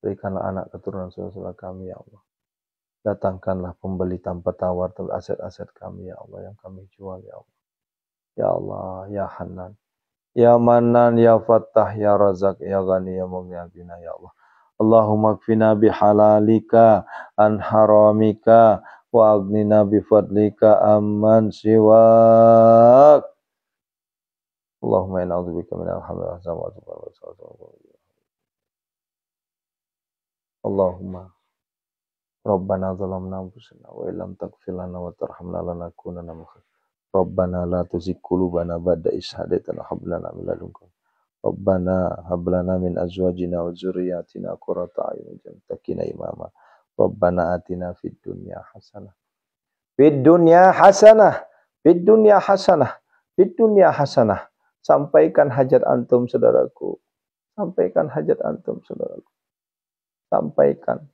A: Berikanlah anak keturunan saudara kami ya Allah. Datangkanlah pembeli tanpa tawar terhadap aset-aset kami ya Allah yang kami jual ya Allah. Ya Allah, ya Hanan, ya Manan, ya Fattah, ya Razak, ya Ghani, ya Mughni ya Allah. Allahumma kfina bihalalika an haramika wa aghnina bifadlika amman siwak. Allahumma inna a'udzubika minal hamli wal hazani wa Allahumma Rabbana zalamna anfusana wa illam taghfir lana wa tarhamna lanakunanna minal khasirin. Rabbana la tuzigh qulubana ba'da idh hadaytana wa hab lana min ladunka. Rabbana hab lana min azwajina wa dzurriyyatina qurrata a'yun waj'alna imama. Rabbana atina fid dunya hasanah. Fid dunya hasanah. Fid dunya hasanah. Fid dunya hasanah. Sampaikan hajat antum saudaraku. Sampaikan hajat antum saudaraku. Sampaikan.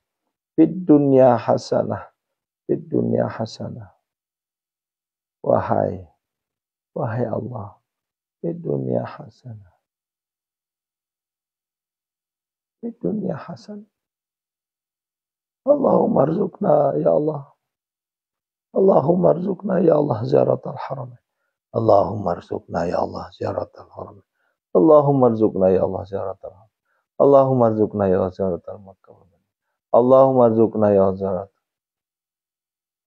A: Fid dunya hasanah. Fid dunya hasanah. Wahai Allah. Fid dunya hasanah. Fid dunya hasanah. Allahumma arzuqna ya Allah. Allahumma arzuqna ya Allah ziyaratal haram. Allahumma arzuqna ya Allah ziyaratal haram. Allahumma arzuqna ya Allah ziyaratal haram. Allahumma arzuqna ya Allah ziyaratal Makkah. Allahumma arzuqna ya Allah ziyarat.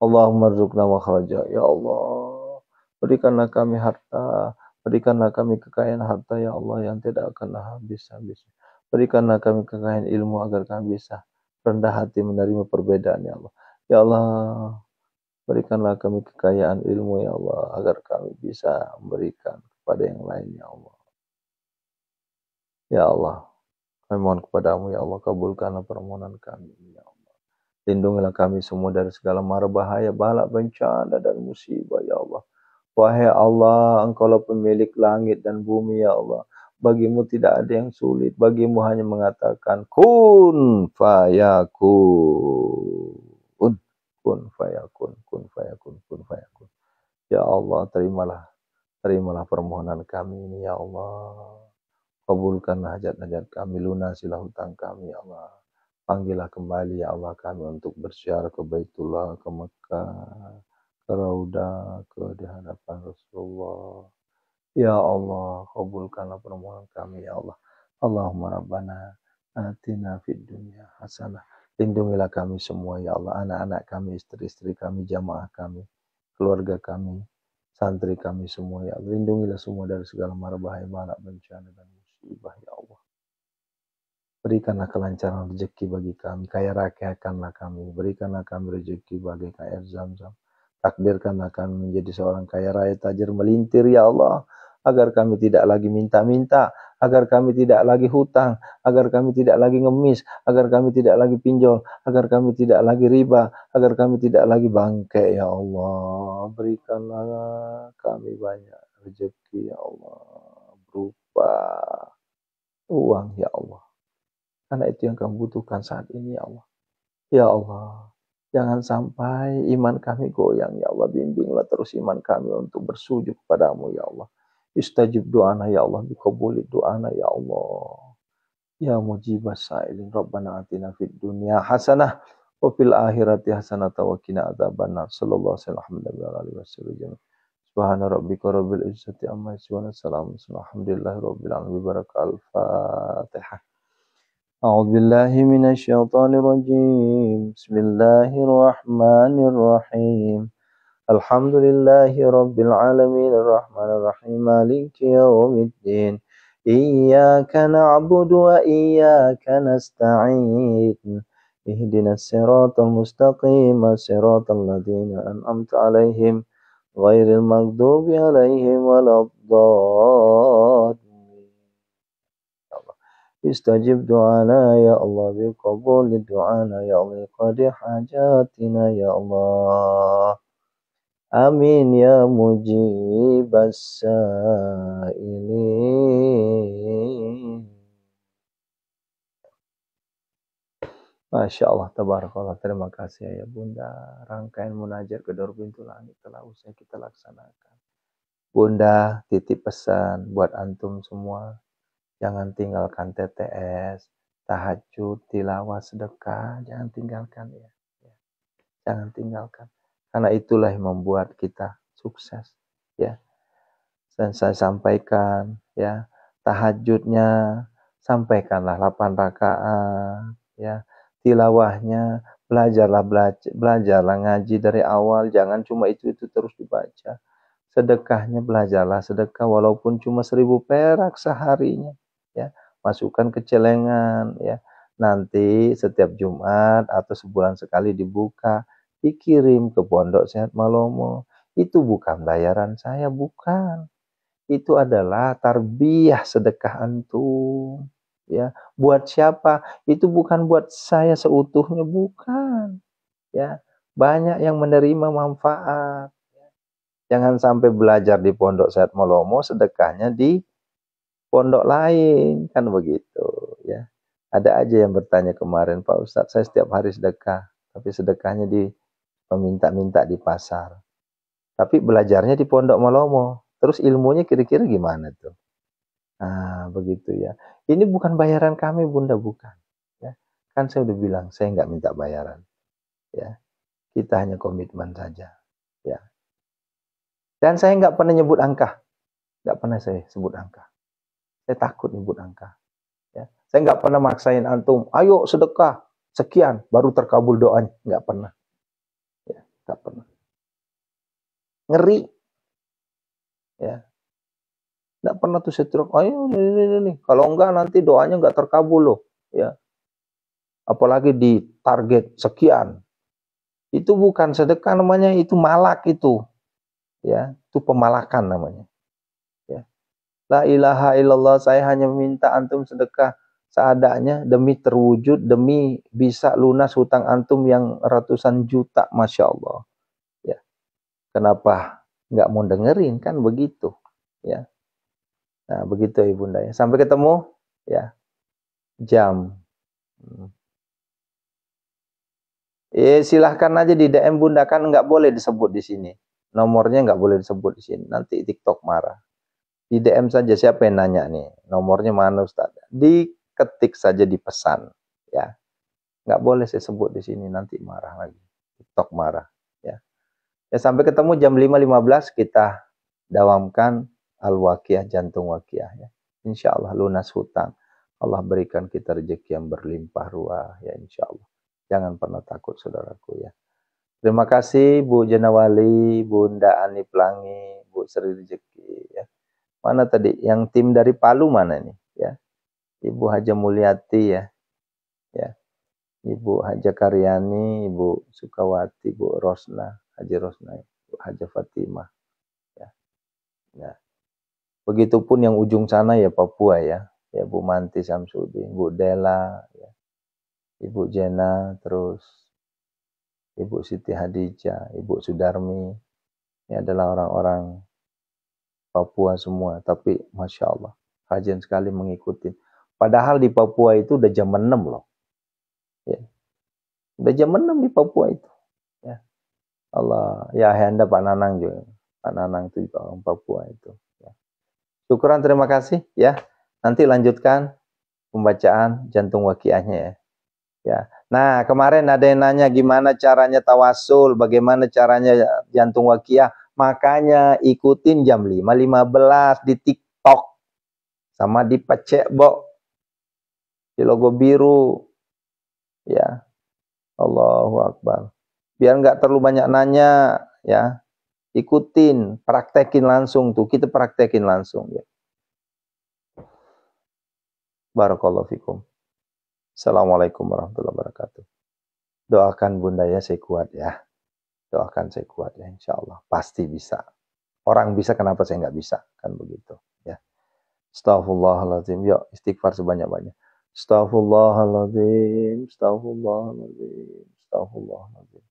A: Allahumma arzuqna makhraja ya Allah. Berikanlah kami harta, berikanlah kami kekayaan harta ya Allah yang tidak akan habis-habis. Berikanlah kami kekayaan ilmu agar kami bisa rendah hati menerima perbedaan ya Allah. Ya Allah, berikanlah kami kekayaan ilmu ya Allah agar kami bisa memberikan kepada yang lain ya Allah. Ya Allah, kami mohon kepadamu ya Allah, kabulkanlah permohonan kami ya Allah. Lindungilah kami semua dari segala mara bahaya, bala, bencana dan musibah ya Allah. Wahai Allah, Engkaulah pemilik langit dan bumi ya Allah. Bagimu tidak ada yang sulit, bagimu hanya mengatakan kun fayakun. Kun fayakun, kun fayakun, kun fayakun. Ya Allah, terimalah permohonan kami ini ya Allah. Kabulkanlah hajat-hajat kami, lunasilah hutang kami ya Allah. Panggillah kembali ya Allah kami untuk berziarah ke Baitullah, ke Mekah, ke Raudah, ke di hadapan Rasulullah. Ya Allah, kabulkanlah permohonan kami ya Allah. Allahumma Rabbana atina fid dunya hasanah. Lindungilah kami semua ya Allah, anak-anak kami, istri-istri kami, jamaah kami, keluarga kami, santri kami semua ya Allah. Lindungilah semua dari segala mara bahaya, bala, bencana dan musibah ya Allah. Berikanlah kelancaran rezeki bagi kami, kaya rakyatkanlah kami, berikanlah kami rezeki bagi air Zam-Zam. Takdirkanlah kami menjadi seorang kaya raya tajir melintir ya Allah, agar kami tidak lagi minta-minta, agar kami tidak lagi hutang, agar kami tidak lagi ngemis, agar kami tidak lagi pinjol, agar kami tidak lagi riba, agar kami tidak lagi bangkai ya Allah. Berikanlah kami banyak rezeki ya Allah, berupa uang ya Allah. Karena itu yang kami butuhkan saat ini ya Allah. Ya Allah, jangan sampai iman kami goyang ya Allah. Bimbinglah terus iman kami untuk bersujud kepadamu ya Allah. Istajib doana ya Allah, bikabuli doana ya Allah. Ya mujibas sa'ilin, Rabbana atina fid dunya hasanah wa fil akhirati hasanah wa qina adzabannar. Sallallahu alaihi wasallam. Subhana rabbika rabbil izzati amma yasifun. Alhamdulillahi rabbil alamin. Barakal Fatihah. أعوذ بالله من الشيطان الرجيم بسم الله الرحمن الرحيم الحمد لله رب العالمين الرحمن الرحيم مالك يوم الدين إياك نعبد وإياك نستعين اهدنا الصراط المستقيم صراط الذين أنعمت عليهم غير المغضوب عليهم ولا الضالين. Istajib doana ya Allah, biqabul doana ya Allah, qadi hajatina ya Allah. Amin ya mujibas sa'ilin. Masya Allah, tabarakallah. Terima kasih ya Bunda. Rangkaian munajat gedor pintu langit telah usai kita laksanakan. Bunda, titip pesan buat antum semua. Jangan tinggalkan TTS, tahajud, tilawah, sedekah. Jangan tinggalkan ya. Jangan tinggalkan. Karena itulah yang membuat kita sukses. Ya. Dan saya sampaikan ya, tahajudnya sampaikanlah 8 rakaat ya. Tilawahnya belajarlah ngaji dari awal, jangan cuma itu terus dibaca. Sedekahnya belajarlah sedekah walaupun cuma 1.000 perak seharinya ya. Masukkan ke celengan ya. Nanti setiap Jumat atau sebulan sekali dibuka, dikirim ke Pondok Sehat Malomo. Itu bukan bayaran saya, bukan. Itu adalah tarbiyah sedekah antum ya. Buat siapa? Itu bukan buat saya seutuhnya, bukan ya. Banyak yang menerima manfaat. Jangan sampai belajar di Pondok Sehat Malomo, sedekahnya di pondok lain, kan begitu ya. Ada aja yang bertanya kemarin, Pak Ustadz, saya setiap hari sedekah, tapi sedekahnya di meminta-minta di pasar. Tapi belajarnya di Pondok Malomo. Terus ilmunya kira-kira gimana tuh? Nah, begitu ya. Ini bukan bayaran kami, Bunda, bukan. Ya. Kan saya udah bilang, saya nggak minta bayaran. Ya. Kita hanya komitmen saja. Ya. Dan saya nggak pernah nyebut angka. Nggak pernah saya sebut angka. Saya takut nyebut angka. Ya. Saya nggak pernah maksain antum, ayo sedekah, sekian, baru terkabul doanya. Nggak pernah. Ya. Nggak pernah. Ngeri. Ya. Nggak pernah tuh saya teriak, ayo nih. Kalau enggak nanti doanya nggak terkabul loh. Ya. Apalagi di target sekian. Itu bukan sedekah namanya, itu malak itu. Ya, itu pemalakan namanya. Ya. La ilaha illallah, saya hanya minta antum sedekah seadanya demi terwujud, demi bisa lunas hutang antum yang ratusan juta, Masya Allah. Ya. Kenapa nggak mau dengerin, kan begitu. Ya. Nah, begitu Ibunda ya. Sampai ketemu ya jam. Silahkan aja di DM Bunda, kan nggak boleh disebut di sini. Nomornya nggak boleh disebut di sini. Nanti TikTok marah. Di DM saja, siapa yang nanya nih, nomornya mana Ustaz? Diketik saja di pesan, ya. Nggak boleh saya sebut di sini, nanti marah lagi. TikTok marah, ya. Ya sampai ketemu jam 5.15 kita dawamkan Al-Waqiah, jantung Waqiah ya. Insya Allah lunas hutang. Allah berikan kita rezeki yang berlimpah ruah ya insya Allah. Jangan pernah takut saudaraku ya. Terima kasih Bu Jenawali, Bunda Ani Pelangi, Bu Sri Rezeki ya. Mana tadi? Yang tim dari Palu mana nih? Ya, Ibu Haja Mulyati ya, ya, Ibu Haja Karyani, Ibu Sukawati, Ibu Rosna, Haji Rosna, Ibu Haja Fatimah. Ya, ya. Begitupun yang ujung sana ya Papua ya, ya Bu Manti Samsudin, Bu Dela, ya. Ibu Jena, terus Ibu Siti Hadijah, Ibu Sudarmi. Ini adalah orang-orang Papua semua, tapi Masya Allah, rajin sekali mengikuti. Padahal di Papua itu udah jam 6 loh. Ya. Udah jam 6 di Papua itu. Ya. Allah, ya Anda Pak Nanang juga. Pak Nanang itu juga orang Papua itu. Ya. Syukuran, terima kasih ya. Nanti lanjutkan pembacaan jantung waqiahnya ya. Ya. Nah, kemarin ada yang nanya gimana caranya tawasul, bagaimana caranya jantung waqiah. Makanya ikutin jam 5.15 di TikTok sama di Pecekbok di logo biru. Ya. Allahu Akbar. Biar nggak terlalu banyak nanya ya. Ikutin, praktekin langsung tuh. Kita praktekin langsung ya. Barakallahu fikum. Assalamualaikum warahmatullahi wabarakatuh. Doakan Bunda ya saya kuat ya. Doakan saya kuat ya insya Allah. Pasti bisa. Orang bisa kenapa saya nggak bisa? Kan begitu ya. Astaghfirullahaladzim. Yuk istighfar sebanyak-banyak. Astaghfirullahaladzim. Astaghfirullahaladzim. Astaghfirullahaladzim.